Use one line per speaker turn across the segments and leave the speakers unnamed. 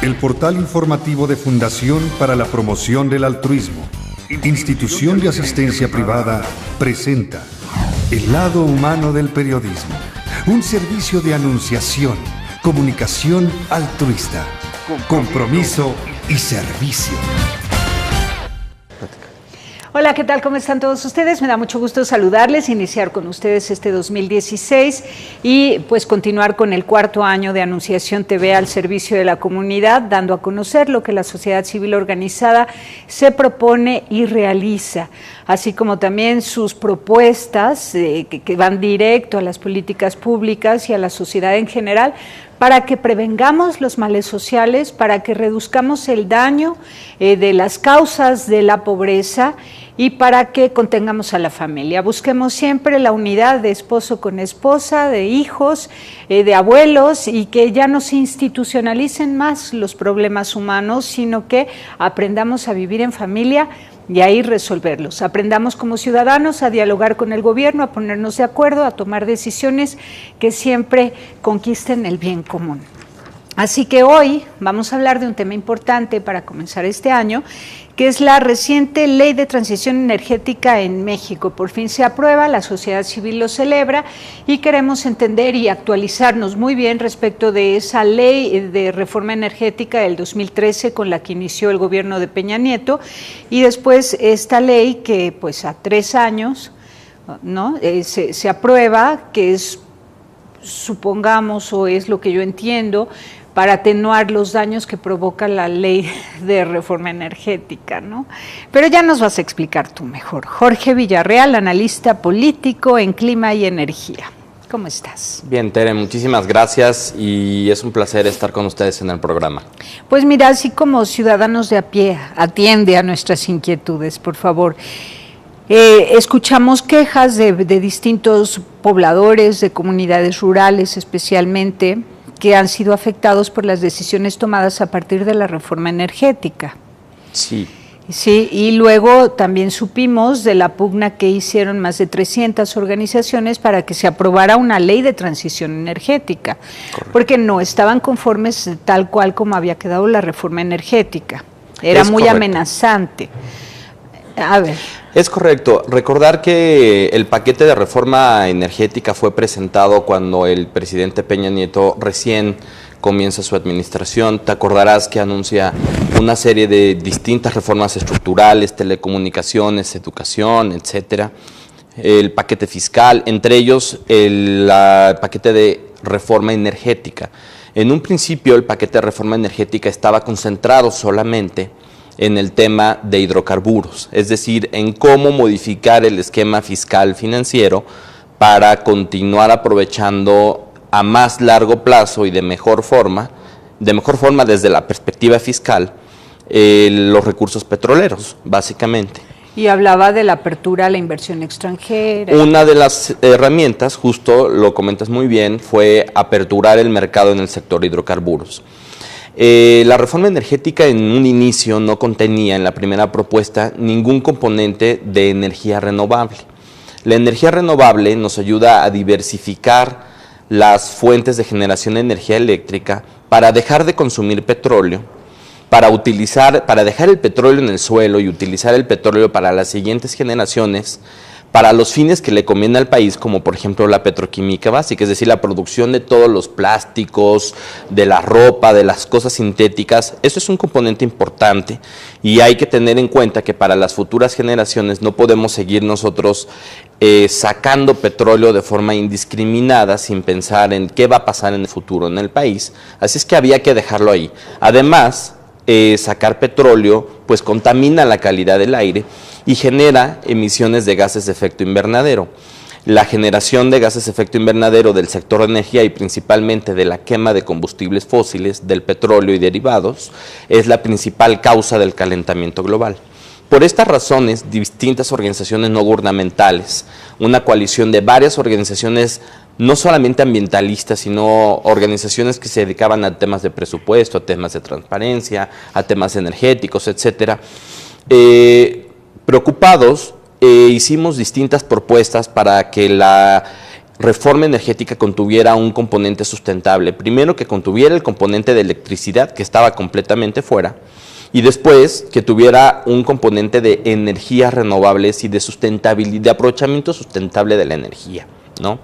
El portal informativo de Fundación para la Promoción del Altruismo, institución de asistencia privada, presenta El lado humano del periodismo, un servicio de anunciación, comunicación altruista, compromiso y servicio.
Hola, ¿qué tal? ¿Cómo están todos ustedes? Me da mucho gusto saludarles, iniciar con ustedes este 2016 y pues continuar con el cuarto año de Anunciación TV al servicio de la comunidad, dando a conocer lo que la sociedad civil organizada se propone y realiza, así como también sus propuestas que van directo a las políticas públicas y a la sociedad en general, para que prevengamos los males sociales, para que reduzcamos el daño de las causas de la pobreza y para que contengamos a la familia. Busquemos siempre la unidad de esposo con esposa, de hijos, de abuelos, y que ya no se institucionalicen más los problemas humanos, sino que aprendamos a vivir en familia y ahí resolverlos. Aprendamos como ciudadanos a dialogar con el gobierno, a ponernos de acuerdo, a tomar decisiones que siempre conquisten el bien común. Así que hoy vamos a hablar de un tema importante para comenzar este año, que es la reciente Ley de Transición Energética en México. Por fin se aprueba, la sociedad civil lo celebra y queremos entender y actualizarnos muy bien respecto de esa ley de reforma energética del 2013 con la que inició el gobierno de Peña Nieto, y después esta ley que pues a 3 años ¿no? se aprueba, que es, supongamos, o es lo que yo entiendo, para atenuar los daños que provoca la ley de reforma energética, ¿no? Pero ya nos vas a explicar tú mejor. Jorge Villarreal, analista político en clima y energía. ¿Cómo estás?
Bien, Tere, muchísimas gracias y es un placer estar con ustedes en el programa.
Pues mira, así como ciudadanos de a pie, atiende a nuestras inquietudes, por favor. Escuchamos quejas de distintos pobladores, de comunidades rurales especialmente, que han sido afectados por las decisiones tomadas a partir de la reforma energética.
Sí.
Sí, y luego también supimos de la pugna que hicieron más de 300 organizaciones para que se aprobara una ley de transición energética, correcto, porque no estaban conformes tal cual como había quedado la reforma energética. Era muy correcto, amenazante. A ver.
Es correcto. Recordar que el paquete de reforma energética fue presentado cuando el presidente Peña Nieto recién comienza su administración. Te acordarás que anuncia una serie de distintas reformas estructurales, telecomunicaciones, educación, etcétera. El paquete fiscal, entre ellos el paquete de reforma energética. En un principio el paquete de reforma energética estaba concentrado solamente en el tema de hidrocarburos, es decir, en cómo modificar el esquema fiscal financiero para continuar aprovechando a más largo plazo y de mejor forma desde la perspectiva fiscal, los recursos petroleros, básicamente.
Y hablaba de la apertura a la inversión extranjera.
Una de las herramientas, justo lo comentas muy bien, fue aperturar el mercado en el sector hidrocarburos. La reforma energética en un inicio no contenía en la primera propuesta ningún componente de energía renovable. La energía renovable nos ayuda a diversificar las fuentes de generación de energía eléctrica para dejar de consumir petróleo, para dejar el petróleo en el suelo y utilizar el petróleo para las siguientes generaciones, para los fines que le conviene al país, como por ejemplo la petroquímica básica, es decir, la producción de todos los plásticos, de la ropa, de las cosas sintéticas. Eso es un componente importante y hay que tener en cuenta que para las futuras generaciones no podemos seguir nosotros sacando petróleo de forma indiscriminada sin pensar en qué va a pasar en el futuro en el país. Así es que había que dejarlo ahí. Además, sacar petróleo pues contamina la calidad del aire y genera emisiones de gases de efecto invernadero. La generación de gases de efecto invernadero del sector de energía y principalmente de la quema de combustibles fósiles, del petróleo y derivados, es la principal causa del calentamiento global. Por estas razones, distintas organizaciones no gubernamentales, una coalición de varias organizaciones no solamente ambientalistas, sino organizaciones que se dedicaban a temas de presupuesto, a temas de transparencia, a temas energéticos, etcétera, preocupados, hicimos distintas propuestas para que la reforma energética contuviera un componente sustentable. Primero, que contuviera el componente de electricidad, que estaba completamente fuera, y después que tuviera un componente de energías renovables y de sustentabilidad, de aprovechamiento sustentable de la energía, ¿no?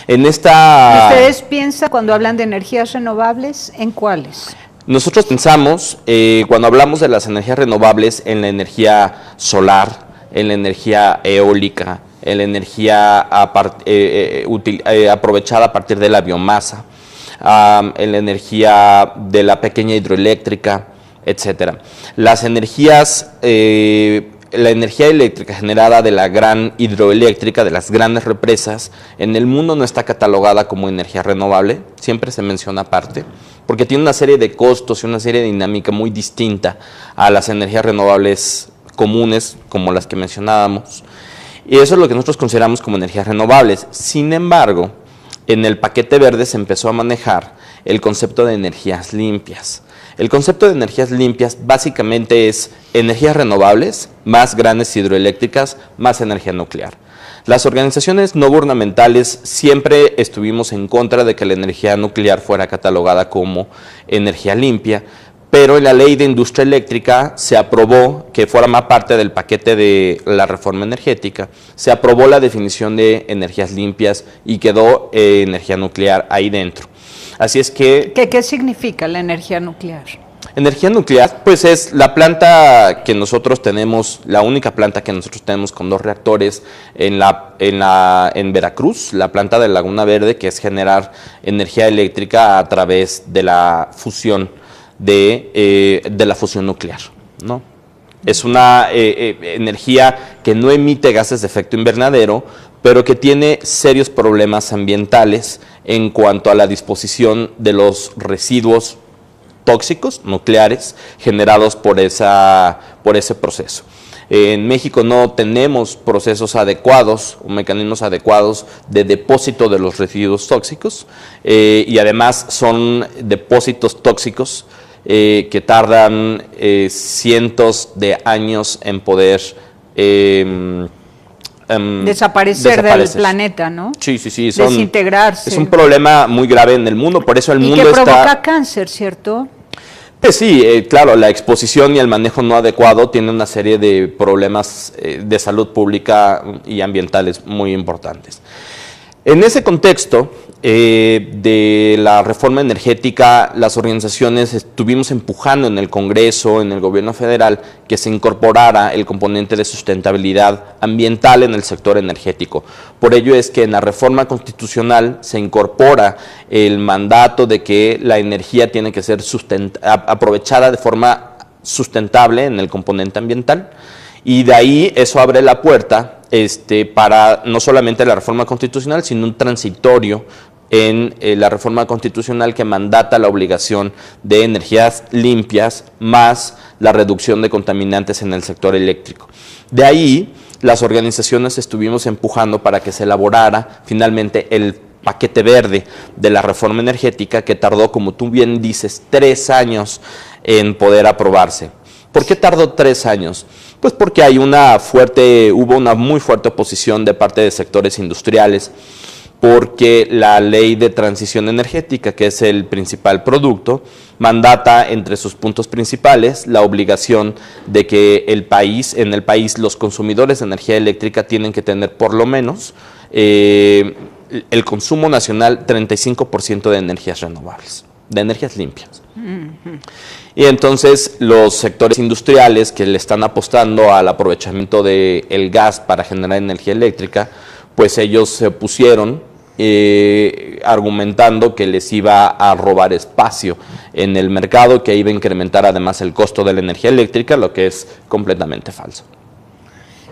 ¿Ustedes piensan cuando hablan de energías renovables, en cuáles?
Nosotros pensamos, cuando hablamos de las energías renovables, en la energía solar, en la energía eólica, en la energía aprovechada a partir de la biomasa, en la energía de la pequeña hidroeléctrica, etcétera. Las energías, la energía eléctrica generada de la gran hidroeléctrica, de las grandes represas, en el mundo no está catalogada como energía renovable, siempre se menciona aparte, porque tiene una serie de costos y una serie de dinámica muy distinta a las energías renovables comunes, como las que mencionábamos. Y eso es lo que nosotros consideramos como energías renovables. Sin embargo, en el paquete verde se empezó a manejar el concepto de energías limpias. El concepto de energías limpias básicamente es energías renovables, más grandes hidroeléctricas, más energía nuclear. Las organizaciones no gubernamentales siempre estuvimos en contra de que la energía nuclear fuera catalogada como energía limpia, pero en la ley de industria eléctrica se aprobó, que forma parte del paquete de la reforma energética, se aprobó la definición de energías limpias y quedó energía nuclear ahí dentro. Así es que...
¿Qué significa la energía nuclear?
Energía nuclear, pues es la planta que nosotros tenemos, la única planta que nosotros tenemos con 2 reactores en Veracruz, la planta de Laguna Verde, que es generar energía eléctrica a través de la fusión de la fusión nuclear, ¿no? Es una energía que no emite gases de efecto invernadero, pero que tiene serios problemas ambientales en cuanto a la disposición de los residuos tóxicos nucleares generados por ese proceso. En México no tenemos procesos adecuados o mecanismos adecuados de depósito de los residuos tóxicos y además son depósitos tóxicos que tardan cientos de años en poder
desaparecer del planeta, ¿no?
Sí.
Desintegrarse.
Es un problema muy grave en el mundo, por eso el mundo
está... Y que provoca
está...
cáncer, ¿cierto?
Pues sí, claro, la exposición y el manejo no adecuado tiene una serie de problemas de salud pública y ambientales muy importantes. En ese contexto de la reforma energética, las organizaciones estuvimos empujando en el Congreso, en el gobierno federal, que se incorporara el componente de sustentabilidad ambiental en el sector energético. Por ello es que en la reforma constitucional se incorpora el mandato de que la energía tiene que ser aprovechada de forma sustentable en el componente ambiental, y de ahí eso abre la puerta para no solamente la reforma constitucional, sino un transitorio en la reforma constitucional que mandata la obligación de energías limpias más la reducción de contaminantes en el sector eléctrico. De ahí las organizaciones estuvimos empujando para que se elaborara finalmente el paquete verde de la reforma energética, que tardó, como tú bien dices, 3 años en poder aprobarse. ¿Por qué tardó 3 años? Pues porque hubo una muy fuerte oposición de parte de sectores industriales, porque la ley de transición energética, que es el principal producto, mandata entre sus puntos principales la obligación de que en el país los consumidores de energía eléctrica tienen que tener por lo menos el consumo nacional 35% de energías renovables, de energías limpias. Y entonces los sectores industriales que le están apostando al aprovechamiento del gas para generar energía eléctrica, pues ellos se opusieron argumentando que les iba a robar espacio en el mercado, que iba a incrementar además el costo de la energía eléctrica, lo que es completamente falso.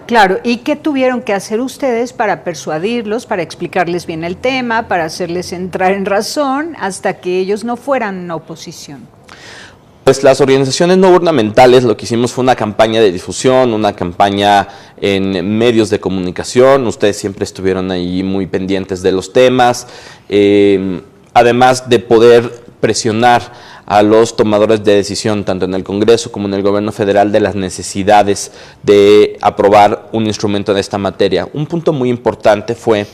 Claro, ¿y qué tuvieron que hacer ustedes para persuadirlos, para explicarles bien el tema, para hacerles entrar en razón, hasta que ellos no fueran una oposición?
Pues las organizaciones no gubernamentales lo que hicimos fue una campaña de difusión, una campaña en medios de comunicación. Ustedes siempre estuvieron ahí muy pendientes de los temas, además de poder presionar a los tomadores de decisión, tanto en el Congreso como en el gobierno federal, de las necesidades de aprobar un instrumento de esta materia. Un punto muy importante fue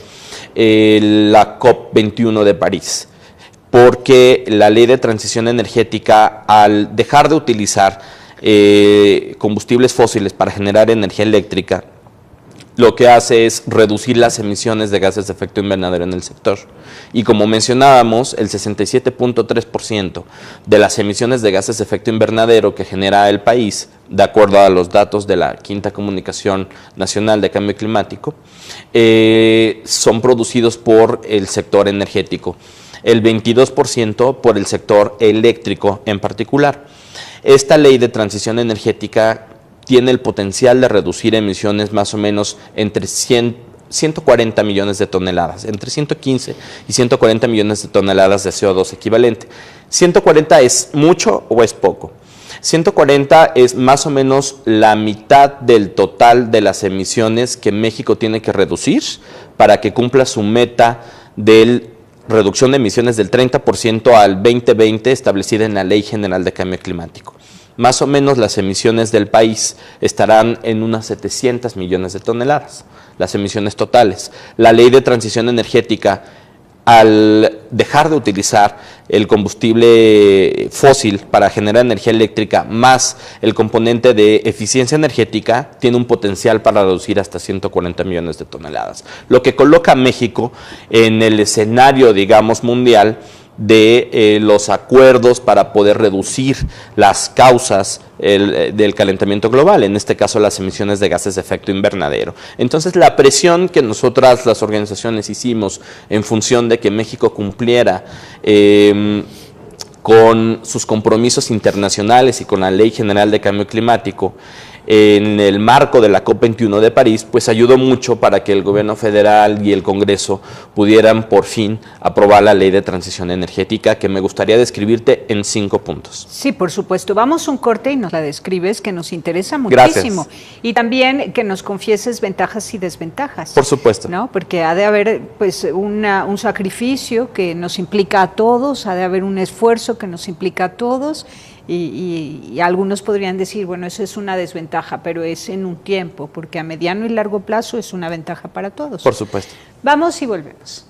la COP21 de París, porque la ley de transición energética, al dejar de utilizar combustibles fósiles para generar energía eléctrica, lo que hace es reducir las emisiones de gases de efecto invernadero en el sector. Y como mencionábamos, el 67.3% de las emisiones de gases de efecto invernadero que genera el país, de acuerdo a los datos de la Quinta Comunicación Nacional de Cambio Climático, son producidos por el sector energético, el 22% por el sector eléctrico en particular. Esta ley de transición energética tiene el potencial de reducir emisiones más o menos entre 140 millones de toneladas, entre 115 y 140 millones de toneladas de CO2 equivalente. ¿140 es mucho o es poco? 140 es más o menos la mitad del total de las emisiones que México tiene que reducir para que cumpla su meta de reducción de emisiones del 30% al 2020 establecida en la Ley General de Cambio Climático. Más o menos las emisiones del país estarán en unas 700 millones de toneladas, las emisiones totales. La ley de transición energética, al dejar de utilizar el combustible fósil para generar energía eléctrica más el componente de eficiencia energética, tiene un potencial para reducir hasta 140 millones de toneladas, lo que coloca a México en el escenario, digamos, mundial de los acuerdos para poder reducir las causas del calentamiento global, en este caso las emisiones de gases de efecto invernadero. Entonces la presión que nosotras las organizaciones hicimos en función de que México cumpliera con sus compromisos internacionales y con la Ley General de Cambio Climático en el marco de la COP21 de París, pues ayudó mucho para que el gobierno federal y el Congreso pudieran por fin aprobar la ley de transición energética, que me gustaría describirte en 5 puntos.
Sí, por supuesto. Vamos a un corte y nos la describes, que nos interesa muchísimo.
Gracias.
Y también que nos confieses ventajas y desventajas.
Por supuesto.
¿No? Porque ha de haber pues un sacrificio que nos implica a todos, ha de haber un esfuerzo que nos implica a todos. Y algunos podrían decir, bueno, eso es una desventaja, pero es en un tiempo, porque a mediano y largo plazo es una ventaja para todos.
Por supuesto.
Vamos y volvemos.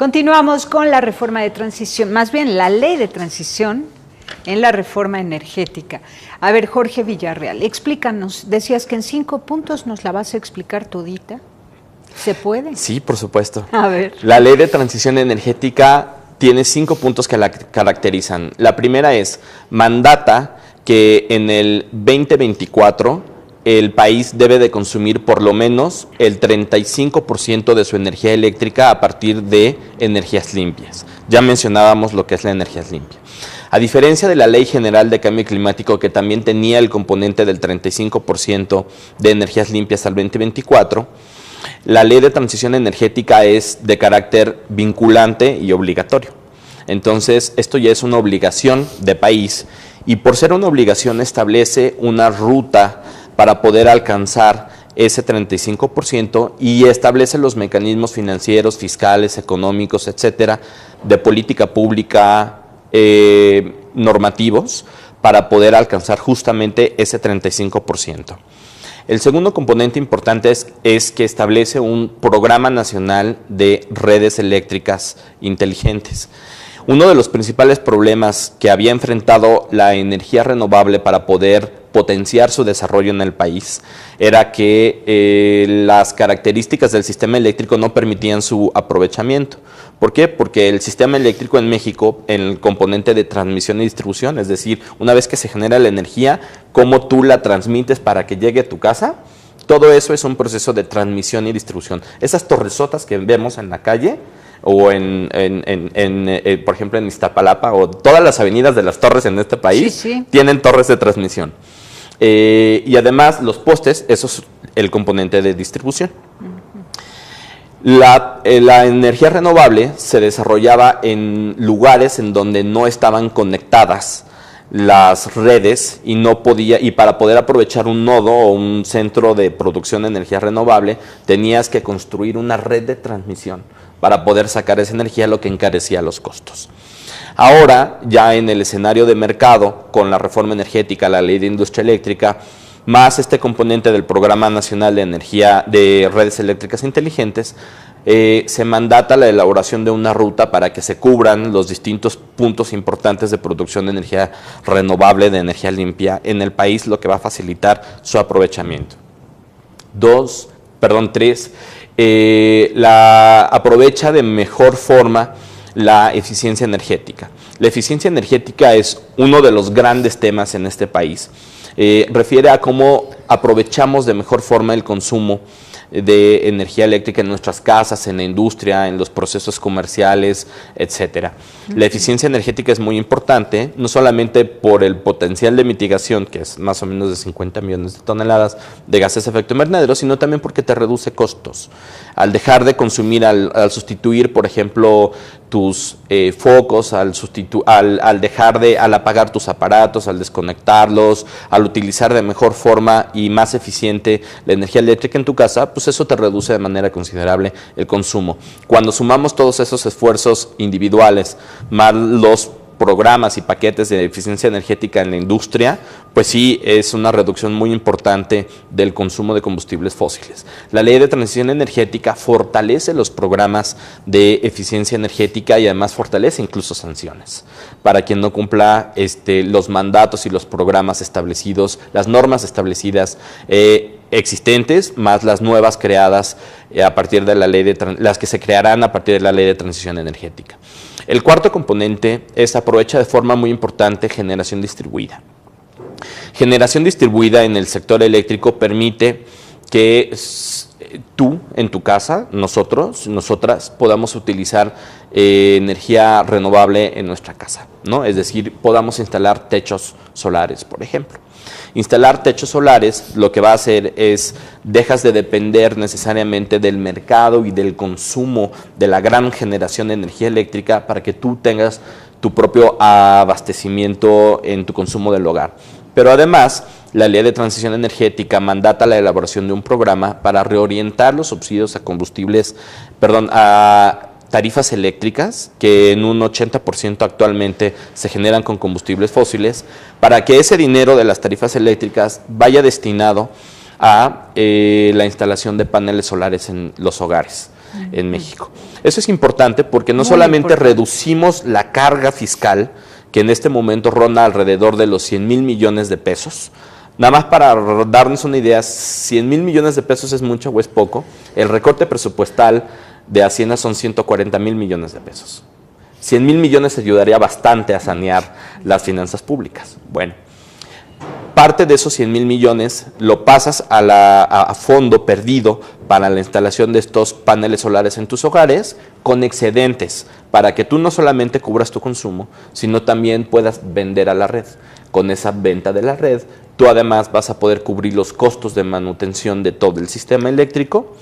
Continuamos con la reforma de transición, más bien la ley de transición en la reforma energética. A ver, Jorge Villarreal, explícanos, decías que en 5 puntos nos la vas a explicar todita. ¿Se puede?
Sí, por supuesto.
A ver.
La ley de transición energética tiene 5 puntos que la caracterizan. La primera es, mandata que en el 2024 el país debe de consumir por lo menos el 35% de su energía eléctrica a partir de energías limpias. Ya mencionábamos lo que es la energía limpia. A diferencia de la Ley General de Cambio Climático, que también tenía el componente del 35% de energías limpias al 2024, la Ley de Transición Energética es de carácter vinculante y obligatorio. Entonces, esto ya es una obligación de país y por ser una obligación establece una ruta para poder alcanzar ese 35% y establece los mecanismos financieros, fiscales, económicos, etcétera, de política pública, normativos, para poder alcanzar justamente ese 35%. El segundo componente importante es que establece un programa nacional de redes eléctricas inteligentes. Uno de los principales problemas que había enfrentado la energía renovable para poder potenciar su desarrollo en el país era que las características del sistema eléctrico no permitían su aprovechamiento. ¿Por qué? Porque el sistema eléctrico en México, en el componente de transmisión y distribución, es decir, una vez que se genera la energía, cómo tú la transmites para que llegue a tu casa, todo eso es un proceso de transmisión y distribución. Esas torresotas que vemos en la calle, o por ejemplo en Iztapalapa, o todas las avenidas de las torres en este país,
sí.
Tienen torres de transmisión. Y además los postes, eso es el componente de distribución. La energía renovable se desarrollaba en lugares en donde no estaban conectadas las redes y para poder aprovechar un nodo o un centro de producción de energía renovable tenías que construir una red de transmisión para poder sacar esa energía, lo que encarecía los costos. Ahora, ya en el escenario de mercado, con la reforma energética, la ley de industria eléctrica, más este componente del Programa Nacional de Energía de Redes Eléctricas Inteligentes, se mandata la elaboración de una ruta para que se cubran los distintos puntos importantes de producción de energía renovable, de energía limpia en el país, lo que va a facilitar su aprovechamiento. 3, aprovecha de mejor forma la eficiencia energética. La eficiencia energética es uno de los grandes temas en este país. Refiere a cómo aprovechamos de mejor forma el consumo de energía eléctrica en nuestras casas, en la industria, en los procesos comerciales, etcétera. La eficiencia energética es muy importante, no solamente por el potencial de mitigación, que es más o menos de 50 millones de toneladas de gases de efecto invernadero, sino también porque te reduce costos. Al dejar de consumir, al sustituir, por ejemplo, tus focos, al apagar tus aparatos, al desconectarlos, al utilizar de mejor forma y más eficiente la energía eléctrica en tu casa, pues eso te reduce de manera considerable el consumo. Cuando sumamos todos esos esfuerzos individuales, más los programas y paquetes de eficiencia energética en la industria, pues sí es una reducción muy importante del consumo de combustibles fósiles. La ley de transición energética fortalece los programas de eficiencia energética y además fortalece incluso sanciones para quien no cumpla los mandatos y los programas establecidos, las normas establecidas existentes, más las nuevas creadas a partir de la ley las que se crearán a partir de la ley de transición energética. El cuarto componente aprovecha de forma muy importante generación distribuida. Generación distribuida en el sector eléctrico permite que tú en tu casa, nosotras podamos utilizar energía renovable en nuestra casa, ¿no? Es decir, podamos instalar techos solares, por ejemplo. Instalar techos solares lo que va a hacer es dejas de depender necesariamente del mercado y del consumo de la gran generación de energía eléctrica para que tú tengas tu propio abastecimiento en tu consumo del hogar. Pero además, la ley de transición energética mandata la elaboración de un programa para reorientar los subsidios a tarifas eléctricas que en un 80% actualmente se generan con combustibles fósiles, para que ese dinero de las tarifas eléctricas vaya destinado a la instalación de paneles solares en los hogares. en México. Eso es importante porque no
Muy
solamente
importante.
reducimos la carga fiscal, que en este momento ronda alrededor de los 100,000 millones de pesos. Nada más para darnos una idea, 100,000 millones de pesos es mucho o es poco. El recorte presupuestal de Hacienda son 140,000 millones de pesos. 100,000 millones ayudaría bastante a sanear las finanzas públicas. Bueno, parte de esos 100,000 millones lo pasas a fondo perdido para la instalación de estos paneles solares en tus hogares con excedentes, para que tú no solamente cubras tu consumo, sino también puedas vender a la red. Con esa venta de la red, tú además vas a poder cubrir los costos de manutención de todo el sistema eléctrico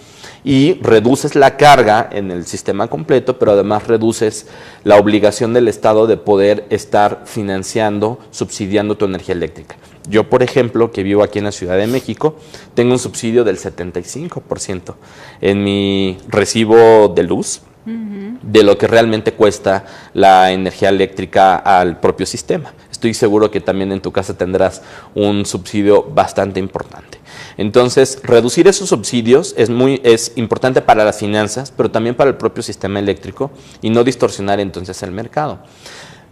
y reduces la carga en el sistema completo, pero además reduces la obligación del Estado de poder estar financiando, subsidiando tu energía eléctrica. Yo, por ejemplo, que vivo aquí en la Ciudad de México, tengo un subsidio del 75% en mi recibo de luz, de lo que realmente cuesta la energía eléctrica al propio sistema. Estoy seguro que también en tu casa tendrás un subsidio bastante importante. Entonces, reducir esos subsidios es importante para las finanzas, pero también para el propio sistema eléctrico y no distorsionar entonces el mercado.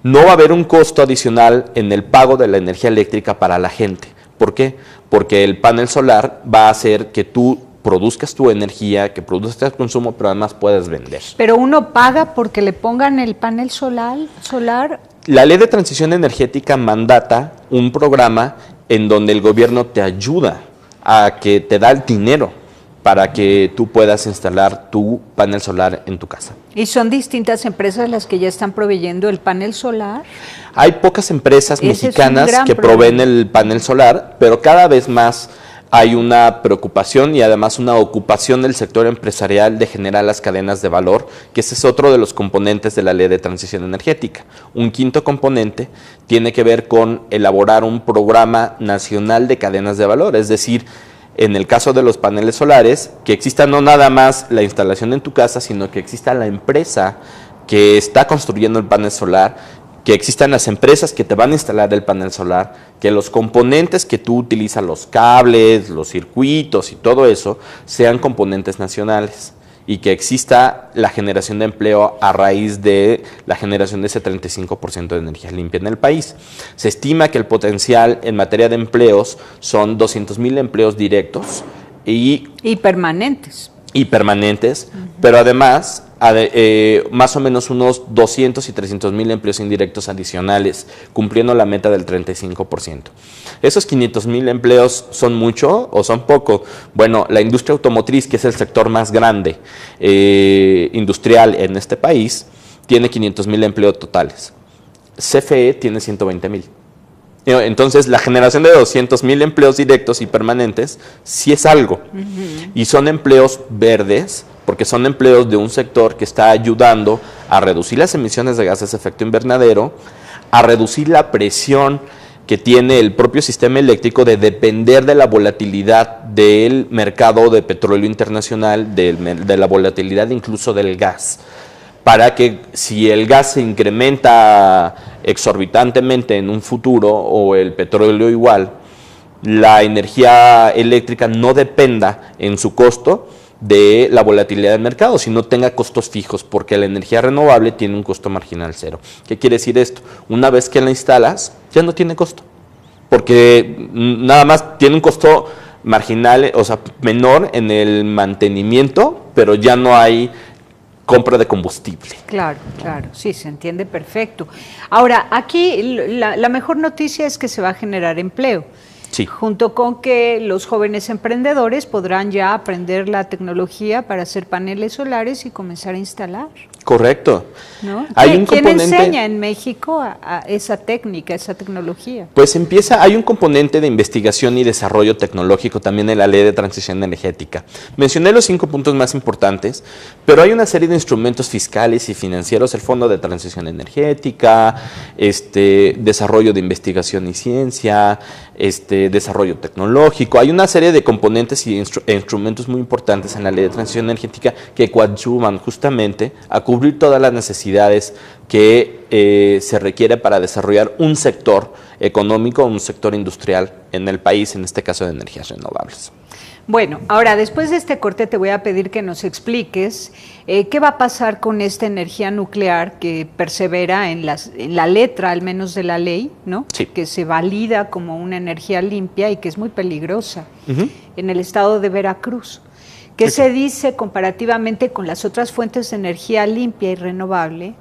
No va a haber un costo adicional en el pago de la energía eléctrica para la gente. ¿Por qué? Porque el panel solar va a hacer que tú produzcas tu energía, que produzcas consumo, pero además puedes vender.
Pero uno paga porque le pongan el panel solar.
La Ley de Transición Energética mandata un programa en donde el gobierno te ayuda a que te da el dinero para que tú puedas instalar tu panel solar en tu casa.
¿Y son distintas empresas las que ya están proveyendo el panel solar?
Hay pocas empresas
Ese es un
mexicanas
gran
que
problema.
proveen el panel solar, pero cada vez más hay una preocupación y además una ocupación del sector empresarial de generar las cadenas de valor, que ese es otro de los componentes de la Ley de Transición Energética. Un quinto componente tiene que ver con elaborar un programa nacional de cadenas de valor, es decir, en el caso de los paneles solares, que exista no nada más la instalación en tu casa, sino que exista la empresa que está construyendo el panel solar, que existan las empresas que te van a instalar el panel solar, que los componentes que tú utilizas, los cables, los circuitos y todo eso, sean componentes nacionales y que exista la generación de empleo a raíz de la generación de ese 35% de energía limpia en el país. Se estima que el potencial en materia de empleos son 200,000 empleos directos y
permanentes.
Pero además más o menos unos 200 y 300,000 empleos indirectos adicionales, cumpliendo la meta del 35%. ¿Esos 500,000 empleos son mucho o son poco? Bueno, la industria automotriz, que es el sector más grande industrial en este país, tiene 500,000 empleos totales. CFE tiene 120,000. Entonces, la generación de 200,000 empleos directos y permanentes sí es algo. Y son empleos verdes, porque son empleos de un sector que está ayudando a reducir las emisiones de gases de efecto invernadero, a reducir la presión que tiene el propio sistema eléctrico de depender de la volatilidad del mercado de petróleo internacional, de la volatilidad incluso del gas, para que si el gas se incrementa exorbitantemente en un futuro o el petróleo igual, la energía eléctrica no dependa en su costo de la volatilidad del mercado, sino tenga costos fijos, porque la energía renovable tiene un costo marginal cero. ¿Qué quiere decir esto? Una vez que la instalas, ya no tiene costo, porque nada más tiene un costo marginal, o sea, menor en el mantenimiento, pero ya no hay compra de combustible.
Claro, sí, se entiende perfecto. Ahora, aquí la mejor noticia es que se va a generar empleo.
Sí.
Junto con que los jóvenes emprendedores podrán ya aprender la tecnología para hacer paneles solares y comenzar a instalar.
Correcto.
¿No?
Hay un
¿Quién
componente,
enseña en México a esa técnica, esa tecnología?
Pues hay un componente de investigación y desarrollo tecnológico también en la Ley de Transición Energética. Mencioné los 5 puntos más importantes, pero hay una serie de instrumentos fiscales y financieros, el Fondo de Transición Energética, desarrollo de investigación y ciencia, desarrollo tecnológico. Hay una serie de componentes y instrumentos muy importantes en la Ley de Transición Energética que coadyuvan justamente a cubrir todas las necesidades que se requiere para desarrollar un sector económico, un sector industrial en el país, en este caso de energías renovables.
Bueno, ahora después de este corte te voy a pedir que nos expliques qué va a pasar con esta energía nuclear que persevera en la letra, al menos de la ley, ¿no?
Sí.
Que se valida como una energía limpia y que es muy peligrosa en el estado de Veracruz. ¿Qué se dice comparativamente con las otras fuentes de energía limpia y renovable?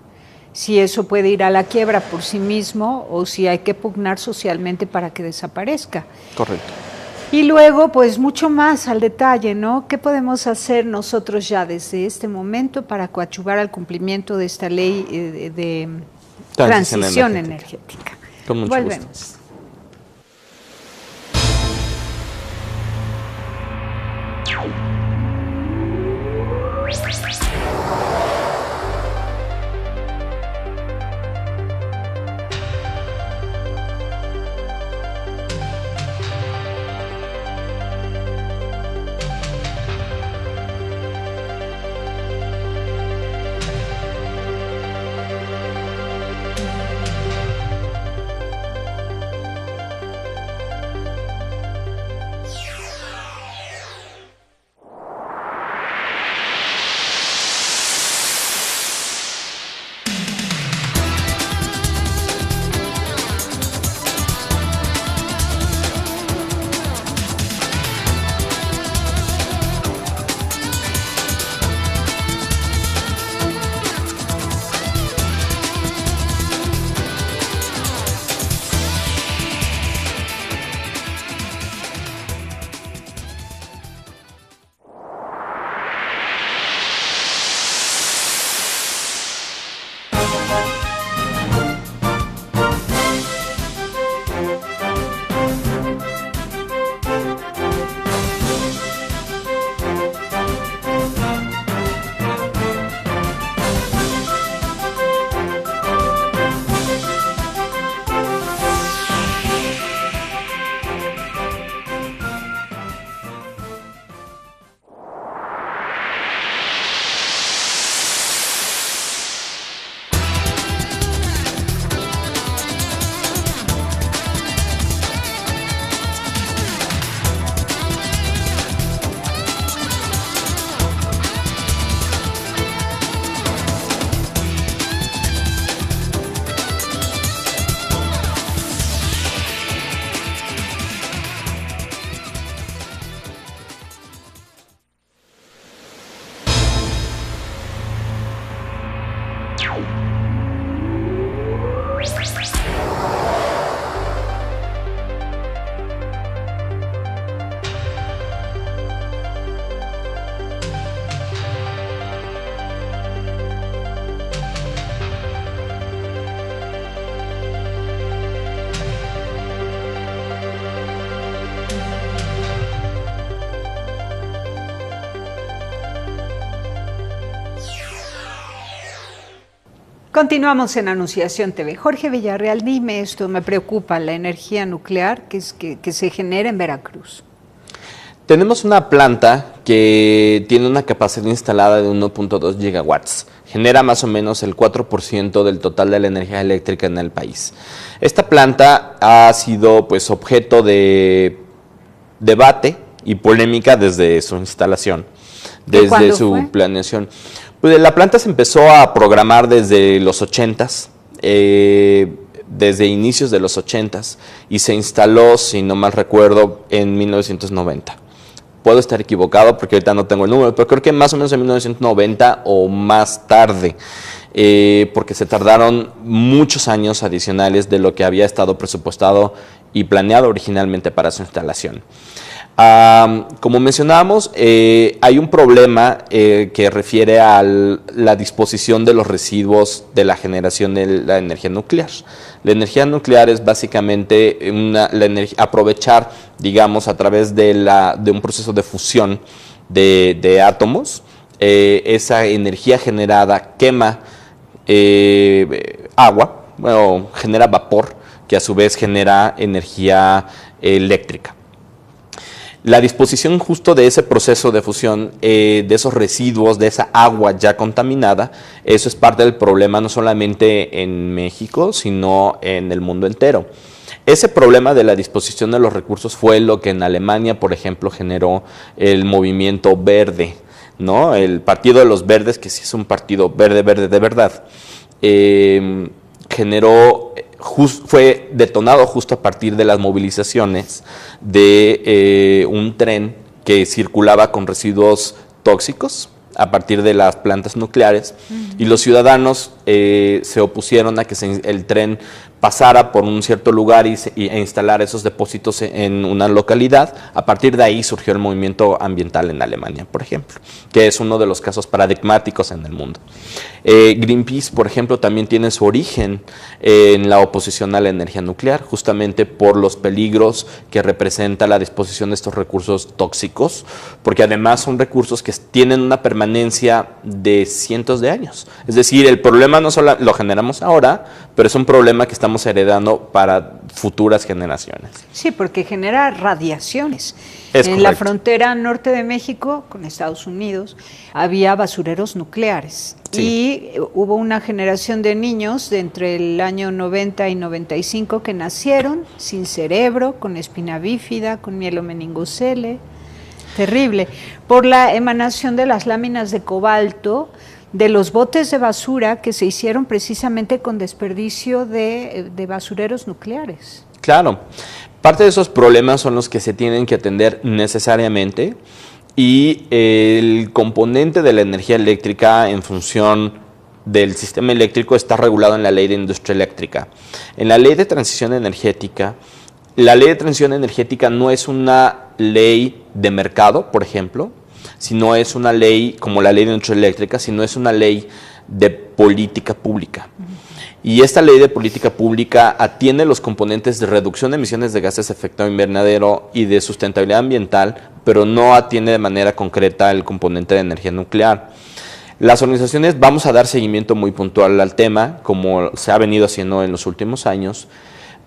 Si eso puede ir a la quiebra por sí mismo o si hay que pugnar socialmente para que desaparezca.
Correcto.
Y luego, pues mucho más al detalle, ¿no? ¿Qué podemos hacer nosotros ya desde este momento para coadyuvar al cumplimiento de esta ley de transición energética?
Con mucho
Volvemos.
gusto.
Continuamos en Anunciación TV. Jorge Villarreal, dime esto, me preocupa la energía nuclear que se genera en Veracruz.
Tenemos una planta que tiene una capacidad instalada de 1.2 gigawatts. Genera más o menos el 4% del total de la energía eléctrica en el país. Esta planta ha sido pues objeto de debate y polémica desde su instalación, desde su planeación. Pues la planta se empezó a programar desde los 80s, desde inicios de los 80s, y se instaló, si no mal recuerdo, en 1990. Puedo estar equivocado porque ahorita no tengo el número, pero creo que más o menos en 1990 o más tarde, porque se tardaron muchos años adicionales de lo que había estado presupuestado y planeado originalmente para su instalación. Como mencionábamos, hay un problema que refiere a la disposición de los residuos de la generación de la energía nuclear. La energía nuclear es básicamente aprovechar, digamos, a través de un proceso de fusión de átomos, esa energía generada quema agua, bueno, genera vapor, que a su vez genera energía eléctrica. La disposición justo de ese proceso de fusión, de esos residuos, de esa agua ya contaminada, eso es parte del problema no solamente en México, sino en el mundo entero. Ese problema de la disposición de los recursos fue lo que en Alemania, por ejemplo, generó el movimiento verde, ¿no? El Partido de los Verdes, que sí es un partido verde de verdad, fue detonado justo a partir de las movilizaciones de un tren que circulaba con residuos tóxicos a partir de las plantas nucleares, y los ciudadanos se opusieron a que el tren pasara por un cierto lugar e instalar esos depósitos en una localidad. A partir de ahí surgió el movimiento ambiental en Alemania, por ejemplo, que es uno de los casos paradigmáticos en el mundo. Greenpeace, por ejemplo, también tiene su origen en la oposición a la energía nuclear, justamente por los peligros que representa la disposición de estos recursos tóxicos, porque además son recursos que tienen una permanencia de cientos de años. Es decir, el problema no solo lo generamos ahora, pero es un problema que estamos heredando para futuras generaciones.
Sí, porque genera radiaciones.
Es
en
correcto.
La frontera norte de México con Estados Unidos había basureros nucleares,
Sí.
y hubo una generación de niños de entre el año 90 y 95 que nacieron sin cerebro, con espina bífida, con mielomeningocele, terrible, por la emanación de las láminas de cobalto de los botes de basura que se hicieron precisamente con desperdicio de basureros nucleares.
Claro, parte de esos problemas son los que se tienen que atender necesariamente, y el componente de la energía eléctrica en función del sistema eléctrico está regulado en la Ley de Industria Eléctrica. En la Ley de Transición Energética, la Ley de Transición Energética no es una ley de mercado, por ejemplo, sino es una ley como la Ley de Industria Eléctrica, sino es una ley de política pública. Y esta ley de política pública atiende los componentes de reducción de emisiones de gases de efecto invernadero y de sustentabilidad ambiental, pero no atiende de manera concreta el componente de energía nuclear. Las organizaciones vamos a dar seguimiento muy puntual al tema, como se ha venido haciendo en los últimos años,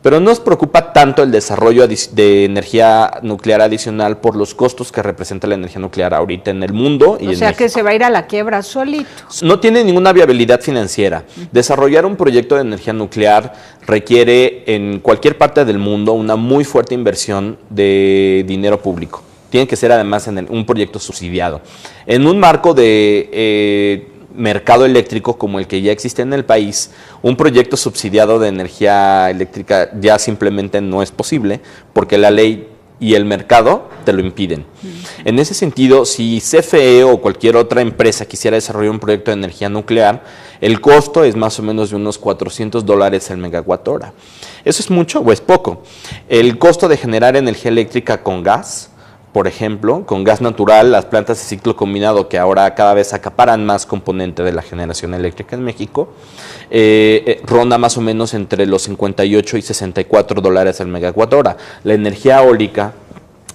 pero no nos preocupa tanto el desarrollo de energía nuclear adicional por los costos que representa la energía nuclear ahorita en el mundo y
O
en
sea
México.
que se va a ir a la quiebra solito.
No tiene ninguna viabilidad financiera. Desarrollar un proyecto de energía nuclear requiere en cualquier parte del mundo una muy fuerte inversión de dinero público. Tiene que ser además un proyecto subsidiado. En un marco de mercado eléctrico como el que ya existe en el país, un proyecto subsidiado de energía eléctrica ya simplemente no es posible, porque la ley y el mercado te lo impiden. En ese sentido, si CFE o cualquier otra empresa quisiera desarrollar un proyecto de energía nuclear, el costo es más o menos de unos $400 el megawatt hora. ¿Eso es mucho o es poco? El costo de generar energía eléctrica con gas, por ejemplo, con gas natural, las plantas de ciclo combinado que ahora cada vez acaparan más componente de la generación eléctrica en México, ronda más o menos entre los $58 y $64 el megawatt hora. La energía eólica,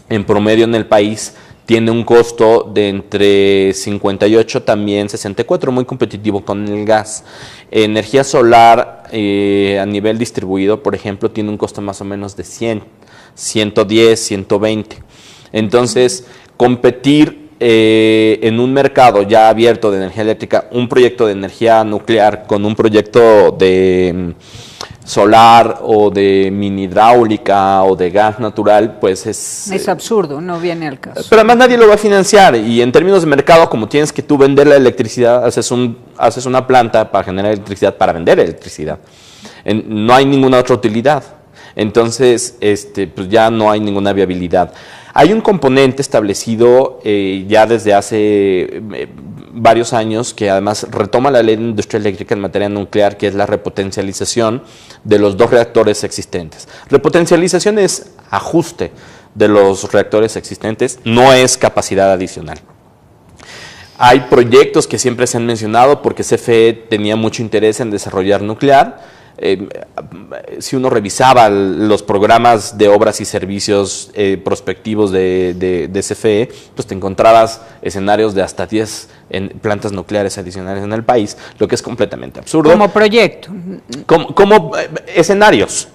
en promedio en el país, tiene un costo de entre 58 también 64, muy competitivo con el gas. Energía solar a nivel distribuido, por ejemplo, tiene un costo más o menos de 100, 110, 120. Entonces, competir en un mercado ya abierto de energía eléctrica, un proyecto de energía nuclear con un proyecto de solar o de mini hidráulica o de gas natural, pues
Es absurdo, no viene al caso.
Pero además nadie lo va a financiar, y en términos de mercado, como tienes que tú vender la electricidad, haces una planta para generar electricidad, para vender electricidad. No hay ninguna otra utilidad. Entonces, pues ya no hay ninguna viabilidad. Hay un componente establecido ya desde hace varios años que además retoma la Ley de Industria Eléctrica en materia nuclear, que es la repotencialización de los 2 reactores existentes. Repotencialización es ajuste de los reactores existentes, no es capacidad adicional. Hay proyectos que siempre se han mencionado porque CFE tenía mucho interés en desarrollar nuclear. Si uno revisaba los programas de obras y servicios prospectivos de CFE, pues te encontrabas escenarios de hasta 10 plantas nucleares adicionales en el país, lo que es completamente absurdo.
Como proyecto.
Como escenarios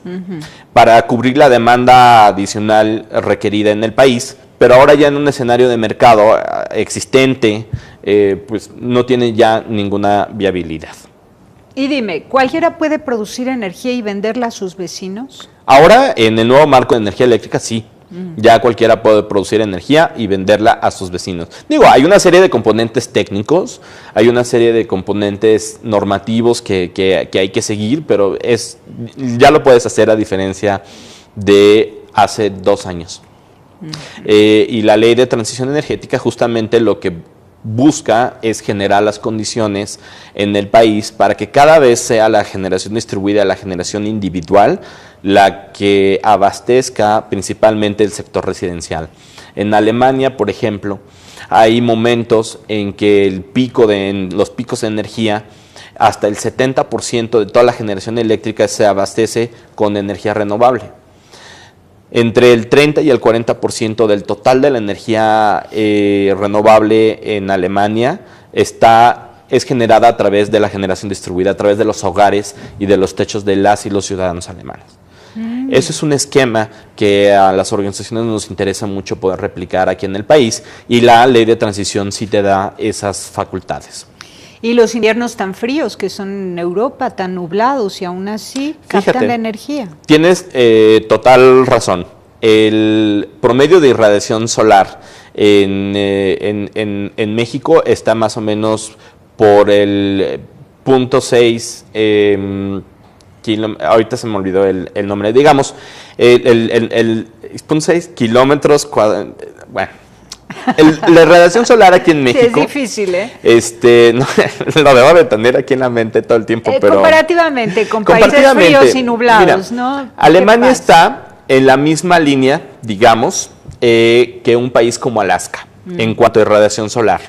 para cubrir la demanda adicional requerida en el país, pero ahora ya en un escenario de mercado existente, pues no tiene ya ninguna viabilidad.
Y dime, ¿cualquiera puede producir energía y venderla a sus vecinos?
Ahora, en el nuevo marco de energía eléctrica, sí. Ya cualquiera puede producir energía y venderla a sus vecinos. Digo, hay una serie de componentes técnicos, hay una serie de componentes normativos que hay que seguir, pero ya lo puedes hacer a diferencia de hace 2 años. Y la ley de transición energética justamente lo que busca es generar las condiciones en el país para que cada vez sea la generación distribuida, la generación individual, la que abastezca principalmente el sector residencial. En Alemania, por ejemplo, hay momentos en que los picos de energía, hasta el 70% de toda la generación eléctrica se abastece con energía renovable. Entre el 30 y el 40% del total de la energía renovable en Alemania es generada a través de la generación distribuida, a través de los hogares y de los techos de las y los ciudadanos alemanes. Eso es un esquema que a las organizaciones nos interesa mucho poder replicar aquí en el país, y la ley de transición sí te da esas facultades.
Y los inviernos tan fríos que son en Europa, tan nublados, y aún así captan la energía.
Tienes total razón. El promedio de irradiación solar en México está más o menos por el 0.6 ahorita se me olvidó el nombre, digamos, el 0.6 kilómetros cuadrados. Bueno, la irradiación solar aquí en México.
Sí, es difícil, ¿eh?
No, lo debo de tener aquí en la mente todo el tiempo, pero
comparativamente con países fríos y nublados, mira, ¿no?
Alemania está en la misma línea, digamos, que un país como Alaska, en cuanto a irradiación solar.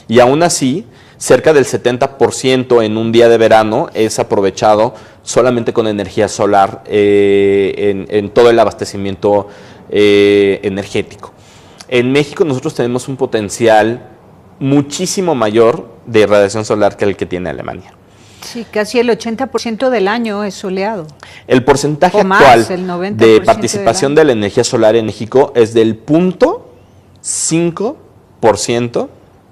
Y aún así, cerca del 70% en un día de verano es aprovechado solamente con energía solar en todo el abastecimiento energético. En México nosotros tenemos un potencial muchísimo mayor de irradiación solar que el que tiene Alemania.
Sí, casi el 80% del año es soleado.
El porcentaje actual de participación de la energía solar en México es del 0.5%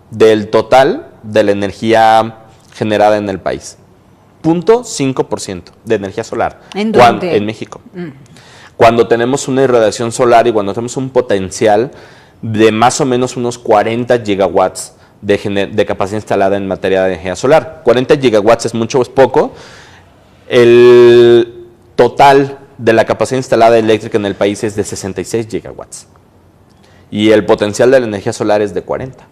del total de la energía generada en el país. 0.5% de energía solar.
¿En dónde?
En México. Cuando tenemos una irradiación solar y cuando tenemos un potencial de más o menos unos 40 gigawatts de capacidad instalada en materia de energía solar. 40 gigawatts es mucho o es poco. El total de la capacidad instalada eléctrica en el país es de 66 gigawatts. Y el potencial de la energía solar es de 40.